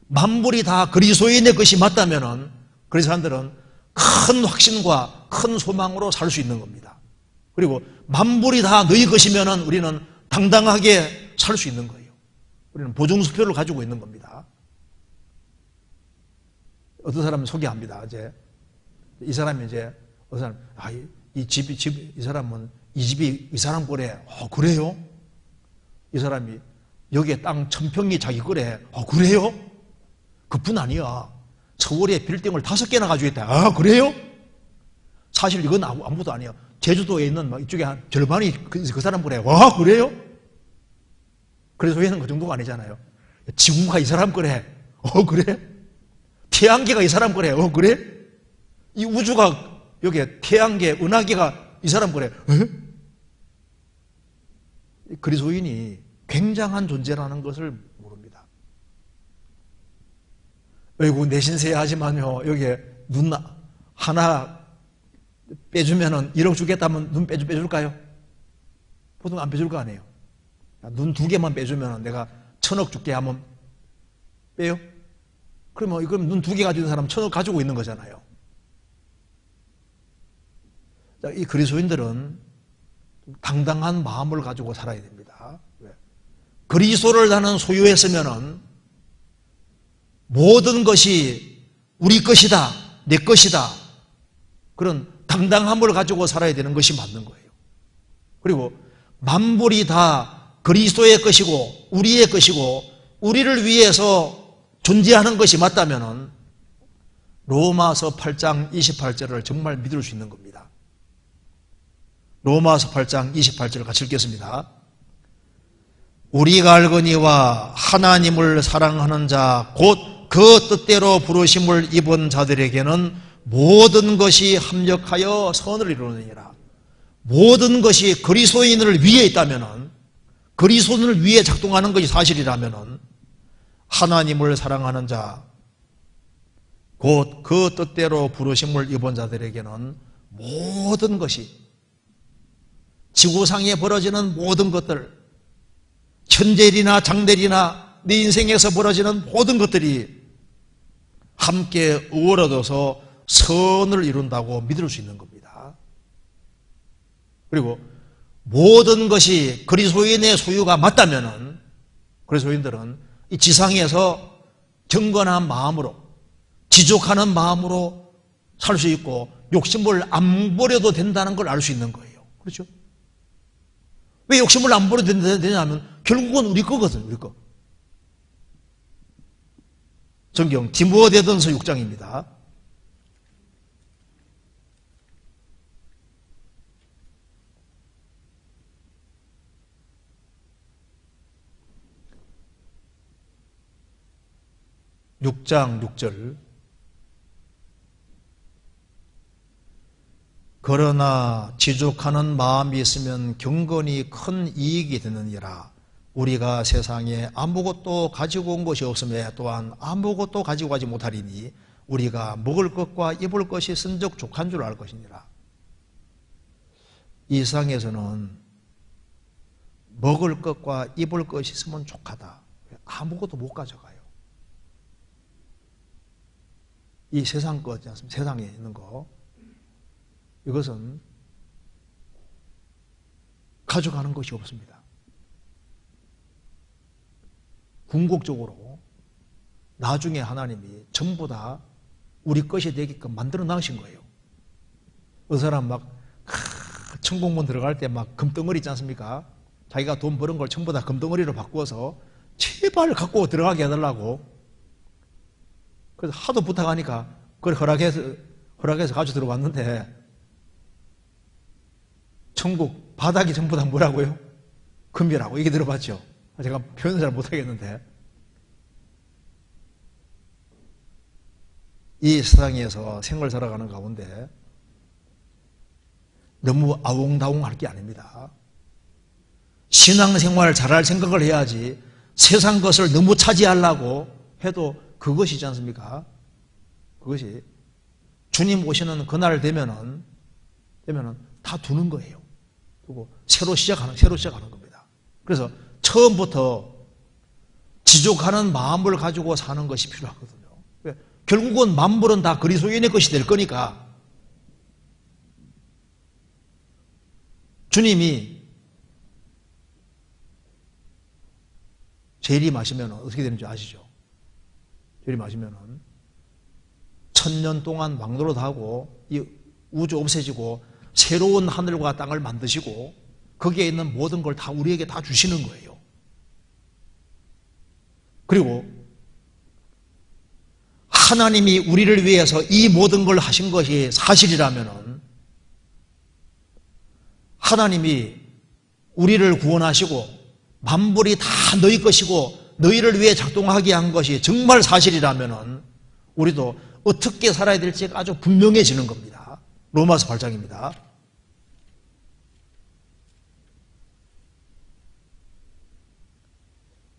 만물이 다 그리스도인의 것이 맞다면은 그런 사람들은 큰 확신과 큰 소망으로 살 수 있는 겁니다. 그리고 만물이 다 너희 것이면은 우리는 당당하게 살 수 있는 거예요. 우리는 보증수표를 가지고 있는 겁니다. 어떤 사람은 소개합니다. 이 사람이 어떤 사람, 이 사람은 이 집이 이 사람 거래. 그래요? 이 사람이 여기에 땅 1000평이 자기 거래. 그래요? 그뿐 아니야. 서울에 빌딩을 5개나 가지고 있다. 그래요? 사실 이건 아무것도 아니에요. 제주도에 있는 이쪽에 한 절반이 그 사람 거래. 그래요? 그래서 얘는 그 정도가 아니잖아요. 지구가 이 사람 거래. 그래? 태양계가 이 사람 거래. 그래? 이 우주가 여기에 태양계, 은하계가 이 사람 거래. 그리스도인이 굉장한 존재라는 것을 모릅니다. 어이구, 내신세야 하지만요, 여기에 눈 하나 빼주면은 1억 주겠다면 눈 빼줄까요? 보통 안 빼줄 거 아니에요. 눈 2개만 빼주면 내가 1000억 줄게 하면 빼요? 그럼 눈 2개 가지고 있는 사람은 1000억 가지고 있는 거잖아요. 이 그리스도인들은 당당한 마음을 가지고 살아야 됩니다. 왜? 그리스도를 나는 소유했으면은 모든 것이 우리 것이다, 내 것이다, 그런 당당함을 가지고 살아야 되는 것이 맞는 거예요. 그리고 만물이 다 그리스도의 것이고 우리의 것이고 우리를 위해서 존재하는 것이 맞다면은 로마서 8장 28절을 정말 믿을 수 있는 겁니다. 로마서 8장 28절을 같이 읽겠습니다. 우리가 알거니와 하나님을 사랑하는 자 곧 그 뜻대로 부르심을 입은 자들에게는 모든 것이 합력하여 선을 이루느니라. 모든 것이 그리스도인을 위해 있다면은, 그리스도인을 위해 작동하는 것이 사실이라면은 하나님을 사랑하는 자 곧 그 뜻대로 부르심을 입은 자들에게는 모든 것이, 지구상에 벌어지는 모든 것들, 천재일이나 장대일이나 네 인생에서 벌어지는 모든 것들이 함께 어우러져서 선을 이룬다고 믿을 수 있는 겁니다. 그리고 모든 것이 그리스도인의 소유가 맞다면은 그리스도인들은 이 지상에서 경건한 마음으로, 지족하는 마음으로 살 수 있고 욕심을 안 버려도 된다는 걸 알 수 있는 거예요. 그렇죠? 왜 욕심을 안 버려도 되냐면 결국은 우리 거거든, 우리 거. 성경 디모데전서 6장입니다. (6장 6절) 그러나 지족하는 마음이 있으면 경건이 큰 이익이 되느니라. 우리가 세상에 아무것도 가지고 온 것이 없음에 또한 아무것도 가지고 가지 못하리니 우리가 먹을 것과 입을 것이 쓴적 족한 줄 알 것이니라. 이 세상에서는 먹을 것과 입을 것이 있으면 족하다. 아무것도 못 가져가요. 이 세상 거 있지 않습니까? 세상에 있는 거. 이것은 가져가는 것이 없습니다. 궁극적으로 나중에 하나님이 전부 다 우리 것이 되게끔 만들어 놔신 거예요. 어느 사람 막 천국문 들어갈 때 막 금덩어리 있지 않습니까? 자기가 돈 버는 걸 전부 다 금덩어리로 바꾸어서 제발 갖고 들어가게 해달라고. 그래서 하도 부탁하니까 그걸 허락해서 가지고 들어왔는데 천국 바닥이 전부 다 뭐라고요? 금이라고. 얘기 들어봤죠? 제가 표현을 잘 못하겠는데 이 세상에서 생을 살아가는 가운데 너무 아웅다웅할 게 아닙니다. 신앙생활 잘할 생각을 해야지 세상 것을 너무 차지하려고 해도 그것이지 않습니까? 그것이 주님 오시는 그날 되면은 다 두는 거예요. 그리고 새로 시작하는 겁니다. 그래서 처음부터 지족하는 마음을 가지고 사는 것이 필요하거든요. 결국은 만물은 다 그리스도인의 것이 될 거니까 주님이 재림하시면 어떻게 되는지 아시죠? 재림하시면 1000년 동안 왕노릇하고 이 우주 없애지고 새로운 하늘과 땅을 만드시고 거기에 있는 모든 걸 다 우리에게 다 주시는 거예요. 그리고 하나님이 우리를 위해서 이 모든 걸 하신 것이 사실이라면 하나님이 우리를 구원하시고 만물이 다 너희 것이고 너희를 위해 작동하게 한 것이 정말 사실이라면 우리도 어떻게 살아야 될지가 아주 분명해지는 겁니다. 로마서 8장입니다.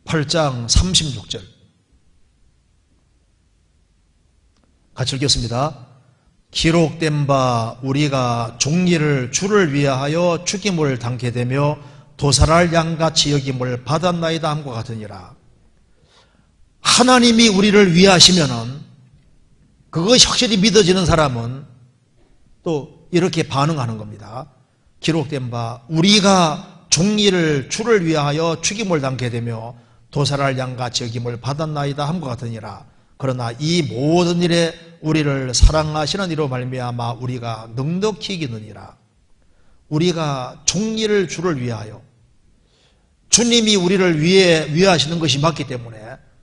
(8장) 36절 같이 읽겠습니다. 기록된 바 우리가 종리를 주를 위하여 죽임을 당케 되며 도살할 양같이 여김을 받았나이다 함과 같으니라. 하나님이 우리를 위하시면은 그것이 확실히 믿어지는 사람은 또 이렇게 반응하는 겁니다. 기록된 바 우리가 종리를 주를 위하여 죽임을 당케 되며 도살할 양같이 여김을 받았나이다 함과 같으니라. 그러나 이 모든 일에 우리를 사랑하시는 이로 말미암아 우리가 넉넉히 이기느니라. 우리가 종리를 주를 위하여 주님이 우리를 위하시는 것이 맞기 때문에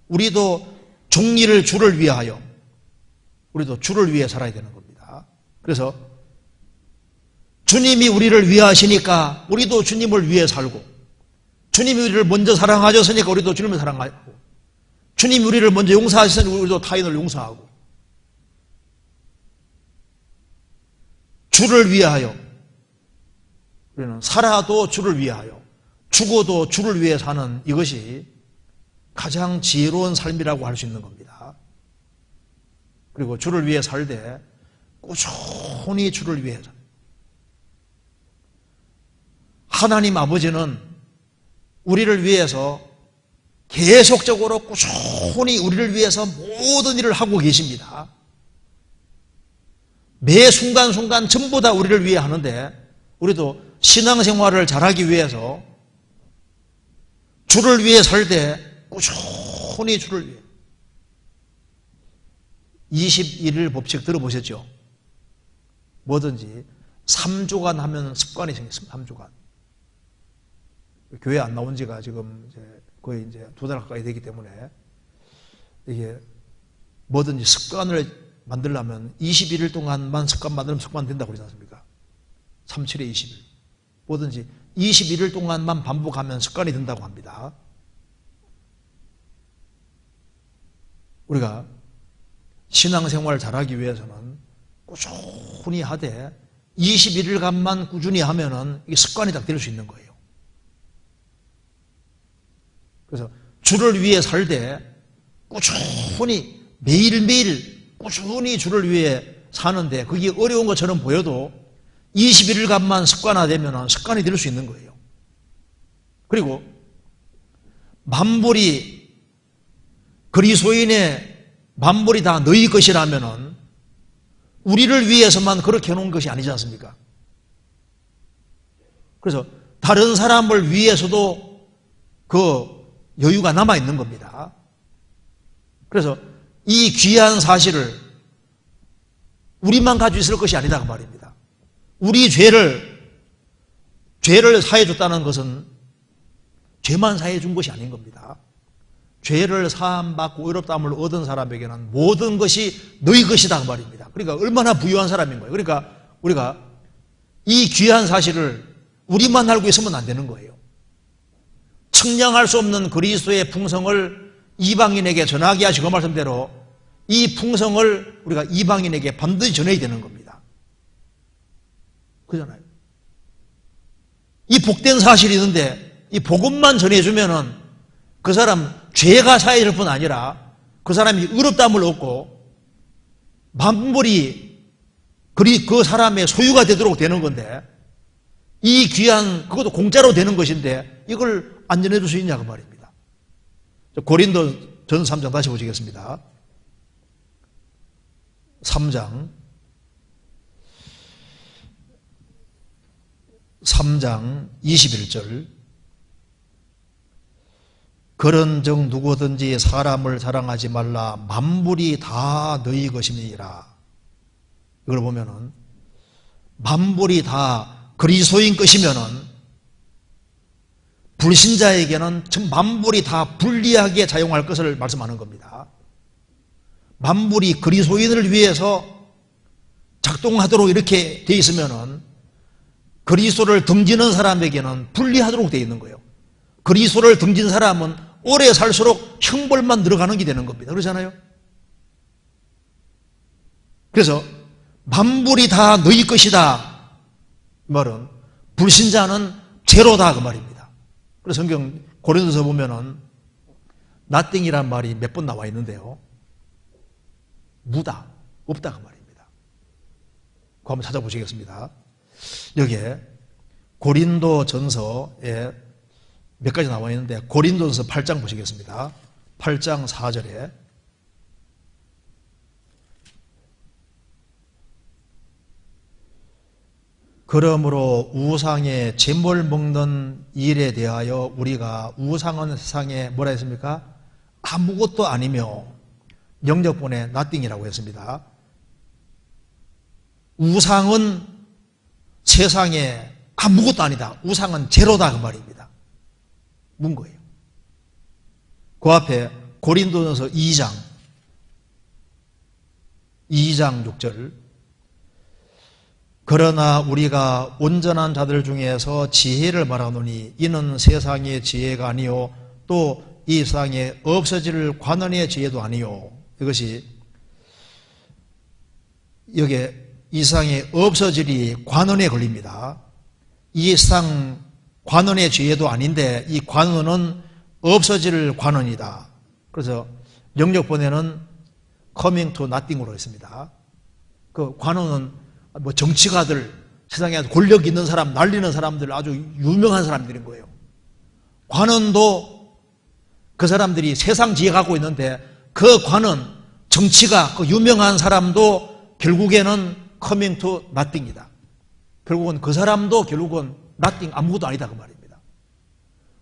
우리도 종리를 주를 위하여 우리도 주를 위해 살아야 되는 겁니다. 그래서 주님이 우리를 위하시니까 우리도 주님을 위해 살고 주님이 우리를 먼저 사랑하셨으니까 우리도 주님을 사랑하고 주님이 우리를 먼저 용서하셨으니 우리도 타인을 용서하고 주를 위하여 우리는 살아도 주를 위하여 죽어도 주를 위해 사는 이것이 가장 지혜로운 삶이라고 할 수 있는 겁니다. 그리고 주를 위해 살되 꾸준히 주를 위해 살. 하나님 아버지는 우리를 위해서 계속적으로 꾸준히 우리를 위해서 모든 일을 하고 계십니다. 매 순간순간 전부 다 우리를 위해 하는데 우리도 신앙생활을 잘하기 위해서 주를 위해 살 때 꾸준히 주를 위해 21일 법칙 들어보셨죠? 뭐든지 3주간 하면 습관이 생겼습니다. 3주간. 교회 안 나온 지가 지금 이제 거의 이제 2달 가까이 되기 때문에 이게 뭐든지 습관을 만들려면 21일 동안만 습관 만들면 습관 된다고 그러지 않습니까? 37에 20일. 뭐든지 21일 동안만 반복하면 습관이 된다고 합니다. 우리가 신앙생활을 잘하기 위해서는 꾸준히 하되 21일간만 꾸준히 하면은 이게 습관이 딱 될 수 있는 거예요. 그래서 주를 위해 살 때 꾸준히 매일매일 꾸준히 주를 위해 사는데 그게 어려운 것처럼 보여도 21일간만 습관화되면 습관이 될 수 있는 거예요. 그리고 만물이 그리스도인의 만물이 다 너희 것이라면은 우리를 위해서만 그렇게 해놓은 것이 아니지 않습니까? 그래서 다른 사람을 위해서도 그 여유가 남아있는 겁니다. 그래서 이 귀한 사실을 우리만 가지고 있을 것이 아니다 그 말입니다. 우리 죄를 사해 줬다는 것은 죄만 사해 준 것이 아닌 겁니다. 죄를 사함받고 의롭다함을 얻은 사람에게는 모든 것이 너희 것이다 그 말입니다. 그러니까 얼마나 부유한 사람인 거예요. 그러니까 우리가 이 귀한 사실을 우리만 알고 있으면 안 되는 거예요. 측량할 수 없는 그리스도의 풍성을 이방인에게 전하게 하시고 그 말씀대로 이 풍성을 우리가 이방인에게 반드시 전해야 되는 겁니다. 그잖아요. 이 복된 사실이 있는데 이 복음만 전해주면은 그 사람 죄가 사해질 뿐 아니라 그 사람이 의롭다함을 얻고 만물이 그 사람의 소유가 되도록 되는 건데 이 귀한 그것도 공짜로 되는 것인데 이걸 안 전해줄 수 있냐 그 말입니다. 고린도 전 3장 다시 보시겠습니다. 3장 21절 그런즉 누구든지 사람을 사랑하지 말라 만물이 다 너희 것임이니라. 이걸 보면은 만물이 다 그리스도인 것이면은 불신자에게는 만물이 다 불리하게 작용할 것을 말씀하는 겁니다. 만물이 그리스도인을 위해서 작동하도록 이렇게 돼 있으면은 그리스도를 등지는 사람에게는 불리하도록 돼 있는 거예요. 그리스도를 등진 사람은 오래 살수록 형벌만 늘어가는 게 되는 겁니다. 그렇잖아요? 그래서 만물이 다 너희 것이다. 이 말은 불신자는 제로다 그 말입니다. 그래서 성경 고린도서 보면은 nothing이란 말이 몇 번 나와 있는데요. 무다, 없다 그 말입니다. 그거 한번 찾아보시겠습니다. 여기에 고린도 전서에 몇 가지 나와 있는데 고린도전서 8장 보시겠습니다. 8장 4절에 그러므로 우상의 제물 먹는 일에 대하여 우리가 우상은 세상에 뭐라 했습니까? 아무것도 아니며 영적본에 nothing이라고 했습니다. 우상은 세상에 아무것도 아니다. 우상은 제로다 그 말입니다. 문 거예요. 그 앞에 고린도전서 2장 6절 그러나 우리가 온전한 자들 중에서 지혜를 말하노니 이는 세상의 지혜가 아니요 또 이 세상에 없어질 관원의 지혜도 아니요. 이것이 여기에 이 세상에 없어질이 관원에 걸립니다. 이 세상 관원의 지혜도 아닌데 이 관원은 없어질 관원이다. 그래서 영역본에는 coming to nothing으로 했습니다. 그 관원은 뭐 정치가들, 세상에 권력 있는 사람, 날리는 사람들, 아주 유명한 사람들인 거예요. 관원도 그 사람들이 세상 지혜 갖고 있는데 그 관원, 정치가, 그 유명한 사람도 결국에는 coming to nothing이다. 결국은 그 사람도 결국은 nothing, 아무것도 아니다 그 말입니다.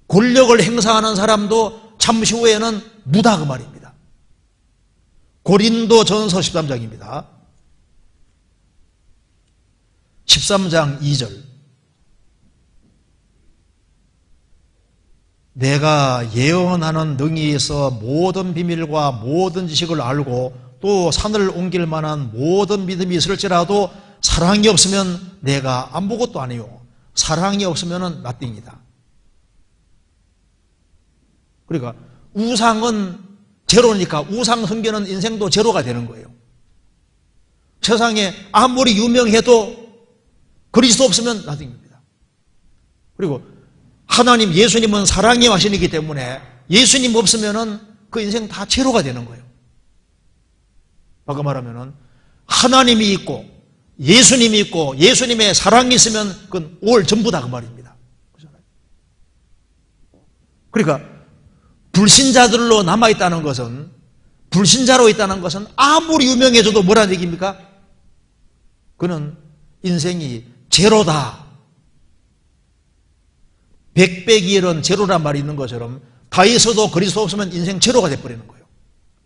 권력을 행사하는 사람도 잠시 후에는 무다 그 말입니다. 고린도 전서 13장입니다. 13장 2절 내가 예언하는 능히 있어 모든 비밀과 모든 지식을 알고 또 산을 옮길 만한 모든 믿음이 있을지라도 사랑이 없으면 내가 아무것도 아니요. 사랑이 없으면 nothing이다. 그러니까 우상은 제로니까 우상 섬기는 인생도 제로가 되는 거예요. 세상에 아무리 유명해도 그리스도 없으면 nothing입니다. 그리고 하나님 예수님은 사랑의 화신이기 때문에 예수님 없으면은 그 인생 다 제로가 되는 거예요. 아까 말하면은 하나님이 있고 예수님이 있고 예수님의 사랑이 있으면 그건 올 전부다 그 말입니다. 그렇잖아요. 그러니까 불신자들로 남아있다는 것은, 불신자로 있다는 것은 아무리 유명해져도 뭐라는 얘기입니까? 그는 인생이 제로다. 백백이엘은 제로란 말이 있는 것처럼 다 있어도 그리스도 없으면 인생 제로가 돼버리는 거예요.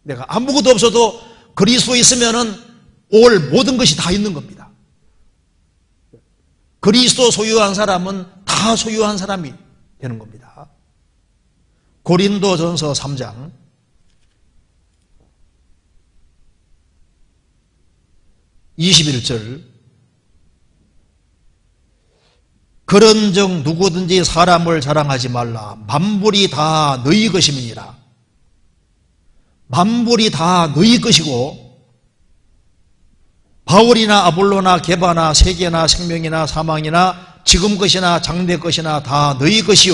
내가 아무것도 없어도 그리스도 있으면은 올 모든 것이 다 있는 겁니다. 그리스도 소유한 사람은 다 소유한 사람이 되는 겁니다. 고린도전서 3장 21절 그런즉 누구든지 사람을 자랑하지 말라. 만물이 다 너희 것임이니라. 만물이 다 너희 것이고 바울이나 아볼로나 게바나 세계나 생명이나 사망이나 지금 것이나 장래 것이나 다 너희 것이요.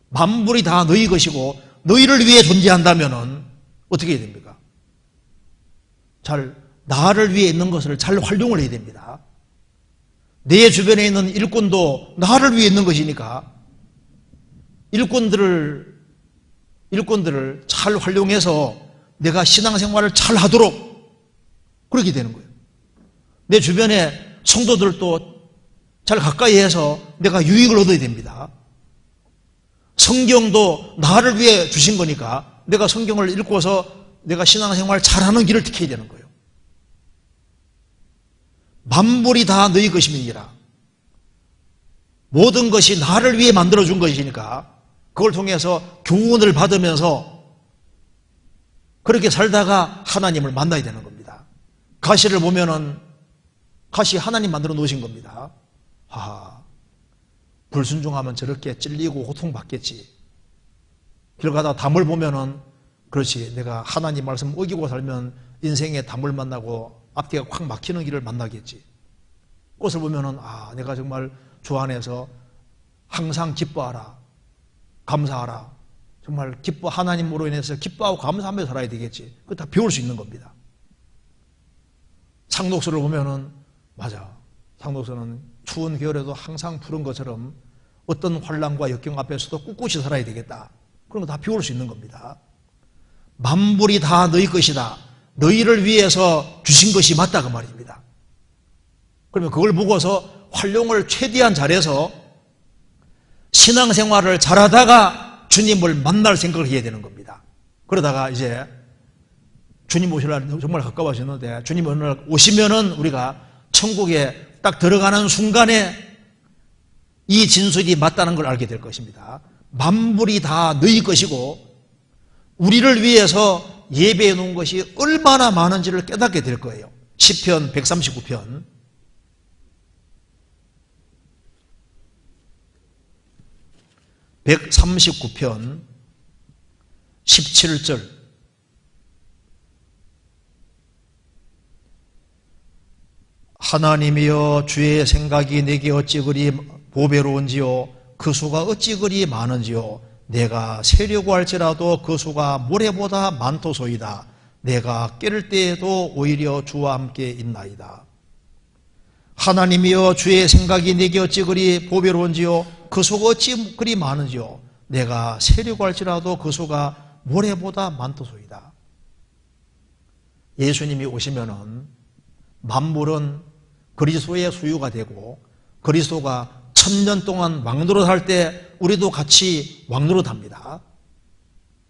만물이 다 너희 것이고 너희를 위해 존재한다면 어떻게 해야 됩니까? 나를 위해 있는 것을 잘 활용을 해야 됩니다. 내 주변에 있는 일꾼도 나를 위해 있는 것이니까 일꾼들을 잘 활용해서 내가 신앙생활을 잘 하도록 그렇게 되는 거예요. 내 주변에 성도들도 잘 가까이 해서 내가 유익을 얻어야 됩니다. 성경도 나를 위해 주신 거니까 내가 성경을 읽고서 내가 신앙생활 잘하는 길을 지켜야 되는 거예요. 만물이 다 너희 것임이니라. 모든 것이 나를 위해 만들어준 것이니까 그걸 통해서 교훈을 받으면서 그렇게 살다가 하나님을 만나야 되는 겁니다. 가시를 보면은 가시 하나님 만들어 놓으신 겁니다. 불순종하면 저렇게 찔리고 고통받겠지. 길 가다 담을 보면은 그렇지, 내가 하나님 말씀 어기고 살면 인생에 담을 만나고 앞뒤가 확 막히는 길을 만나겠지. 꽃을 보면은 내가 정말 주 안에서 항상 기뻐하라, 감사하라. 정말 하나님으로 인해서 기뻐하고 감사하며 살아야 되겠지. 그거 다 배울 수 있는 겁니다. 상록수를 보면은 맞아. 상록수는 추운 겨울에도 항상 푸른 것처럼 어떤 환난과 역경 앞에서도 꿋꿋이 살아야 되겠다. 그런 거 다 배울 수 있는 겁니다. 만물이 다 너희 것이다. 너희를 위해서 주신 것이 맞다 그 말입니다. 그러면 그걸 보고서 활용을 최대한 잘해서 신앙생활을 잘하다가 주님을 만날 생각을 해야 되는 겁니다. 그러다가 이제 주님 오실 날 정말 가까워지는데 주님 어느 날 오시면은 우리가 천국에 딱 들어가는 순간에 이 진술이 맞다는 걸 알게 될 것입니다. 만물이 다 너희 것이고 우리를 위해서 예배해 놓은 것이 얼마나 많은지를 깨닫게 될 거예요. 시편 139편 17절 하나님이여 주의 생각이 내게 어찌 그리 보배로운지요 그 수가 어찌 그리 많은지요 내가 세려고 할지라도 그 수가 모래보다 많도소이다. 내가 깨를 때에도 오히려 주와 함께 있나이다. 하나님이여 주의 생각이 내게 어찌 그리 보배로운지요 그 수가 어찌 그리 많은지요 내가 세려고 할지라도 그 수가 모래보다 많도소이다. 예수님이 오시면은 만물은 그리스도의 소유가 되고 그리스도가 1000년 동안 왕노릇 할 때 우리도 같이 왕노릇 합니다.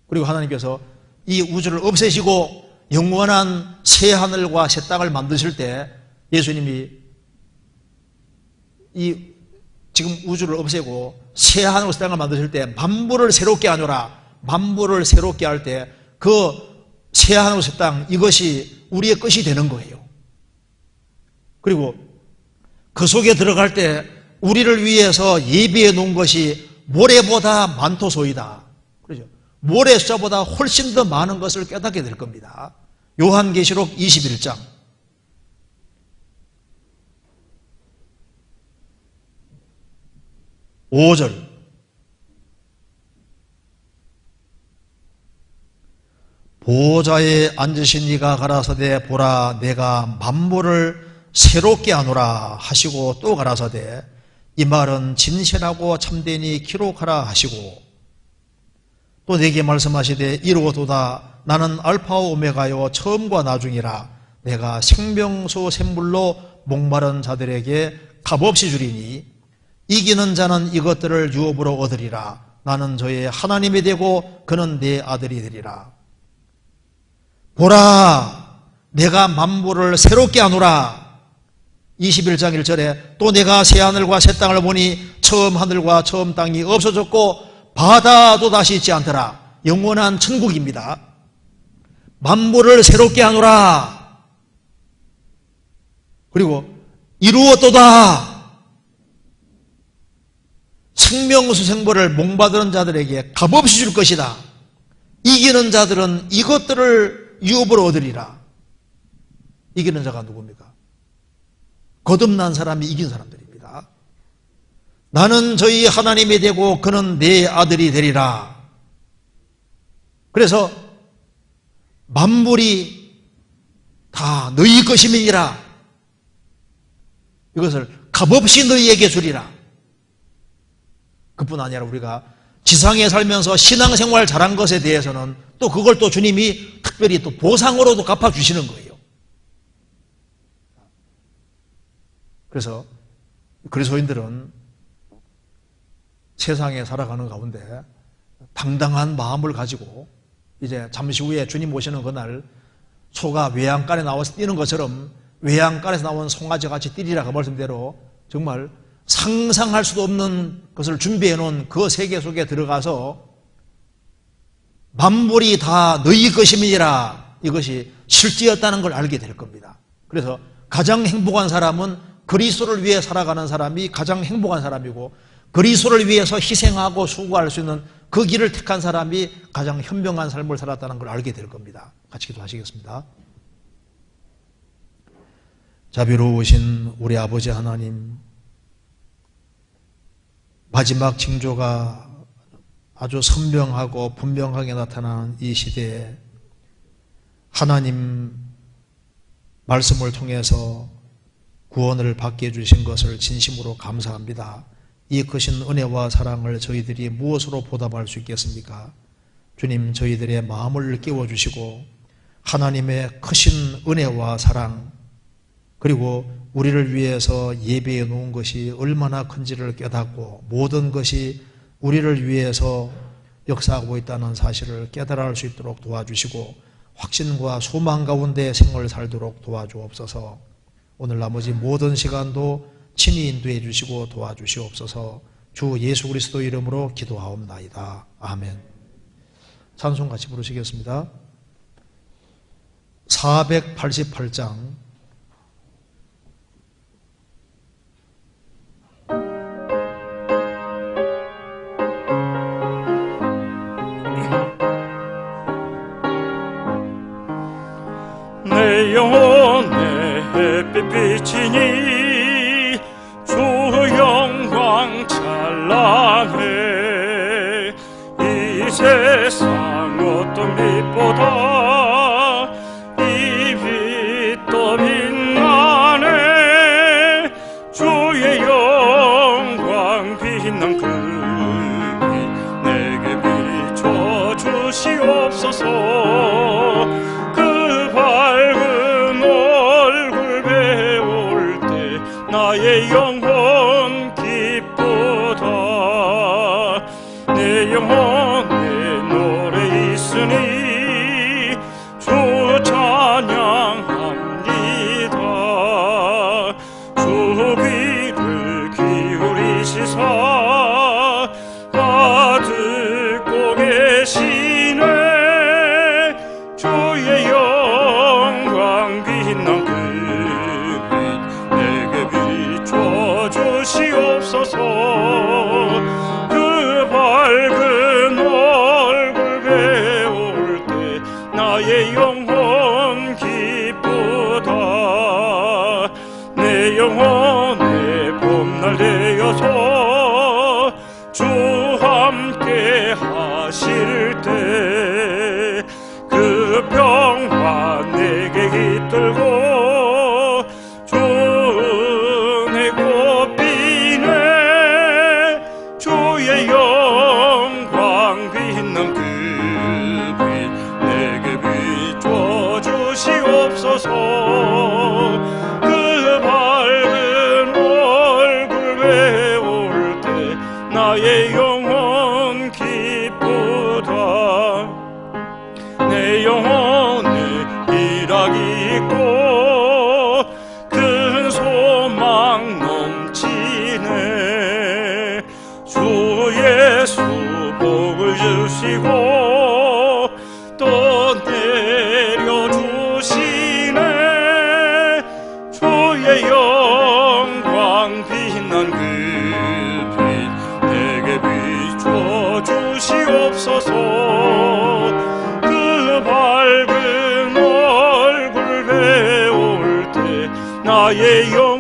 그리고 하나님께서 이 우주를 없애시고 영원한 새 하늘과 새 땅을 만드실 때 예수님이 이 지금 우주를 없애고 새 하늘과 새 땅을 만드실 때 만물을 새롭게 하노라. 만물을 새롭게 할 때 그 새 하늘과 새 땅 이것이 우리의 것이 되는 거예요. 그리고 그 속에 들어갈 때 우리를 위해서 예비해 놓은 것이 모래보다 많도소이다. 그렇죠? 모래 숫자보다 훨씬 더 많은 것을 깨닫게 될 겁니다. 요한계시록 21장 5절 보호자에 앉으신 이가 가라사대 보라 내가 만물을 새롭게 하노라 하시고 또 가라사대 이 말은 진실하고 참되니 기록하라 하시고 또 내게 말씀하시되 이루어도다. 나는 알파와 오메가요 처음과 나중이라. 내가 생명수 샘물로 목마른 자들에게 값없이 주리니 이기는 자는 이것들을 유업으로 얻으리라. 나는 저의 하나님이 되고 그는 내 아들이 되리라. 보라, 내가 만물을 새롭게 하노라. 21장 1절에 또 내가 새 하늘과 새 땅을 보니 처음 하늘과 처음 땅이 없어졌고 바다도 다시 있지 않더라. 영원한 천국입니다. 만물을 새롭게 하노라. 그리고 이루었도다. 생명수 생물을 목마르는 자들에게 값없이 줄 것이다. 이기는 자들은 이것들을 유업으로 얻으리라. 이기는 자가 누굽니까? 거듭난 사람이 이긴 사람들입니다. 나는 저희 하나님이 되고 그는 내 아들이 되리라. 그래서 만물이 다 너희 것임이니라. 이것을 값없이 너희에게 주리라. 그뿐 아니라 우리가 지상에 살면서 신앙생활 잘한 것에 대해서는 또 그걸 또 주님이 특별히 또 보상으로도 갚아주시는 거예요. 그래서 그리스도인들은 세상에 살아가는 가운데 당당한 마음을 가지고 이제 잠시 후에 주님 오시는 그날 소가 외양간에 나와서 뛰는 것처럼 외양간에서 나온 송아지 같이 뛰리라 그 말씀대로 정말 상상할 수도 없는 것을 준비해 놓은 그 세계 속에 들어가서 만물이 다 너희 것임이니라 이것이 실제였다는 걸 알게 될 겁니다. 그래서 가장 행복한 사람은 그리스도를 위해 살아가는 사람이 가장 행복한 사람이고 그리스도를 위해서 희생하고 수고할 수 있는 그 길을 택한 사람이 가장 현명한 삶을 살았다는 걸 알게 될 겁니다. 같이 기도하시겠습니다. 자비로우신 우리 아버지 하나님, 마지막 징조가 아주 선명하고 분명하게 나타나는 이 시대에 하나님 말씀을 통해서 구원을 받게 해주신 것을 진심으로 감사합니다. 이 크신 은혜와 사랑을 저희들이 무엇으로 보답할 수 있겠습니까? 주님, 저희들의 마음을 깨워주시고 하나님의 크신 은혜와 사랑 그리고 우리를 위해서 예배해 놓은 것이 얼마나 큰지를 깨닫고 모든 것이 우리를 위해서 역사하고 있다는 사실을 깨달아 알 수 있도록 도와주시고 확신과 소망 가운데 생을 살도록 도와주옵소서. 오늘 나머지 모든 시간도 친히 인도해 주시고 도와주시옵소서. 주 예수 그리스도 이름으로 기도하옵나이다. 아멘. 찬송 같이 부르시겠습니다. 488장 내 영혼의 햇빛 비치니 주 영광 찬란해. 이 세상 어떤 빛보다 이 빛도 빛나네. 주의 영광 빛난 그 빛 내게 비춰 주시옵소서. 나의 영혼 기쁘다. 내 영혼에 노래 있으니 주 찬양합니다. 주 귀를 기울이시사 받듣고 계시네. 주의 영광 빛난 그 주시옵소서. 그 밝은 얼굴 배울 때 나의 영혼 기쁘다. 내 영혼의 봄날 되어서 주 함께 하실 때 그 평화 내게 깃들고 주의 영광 빛난 그 나의 영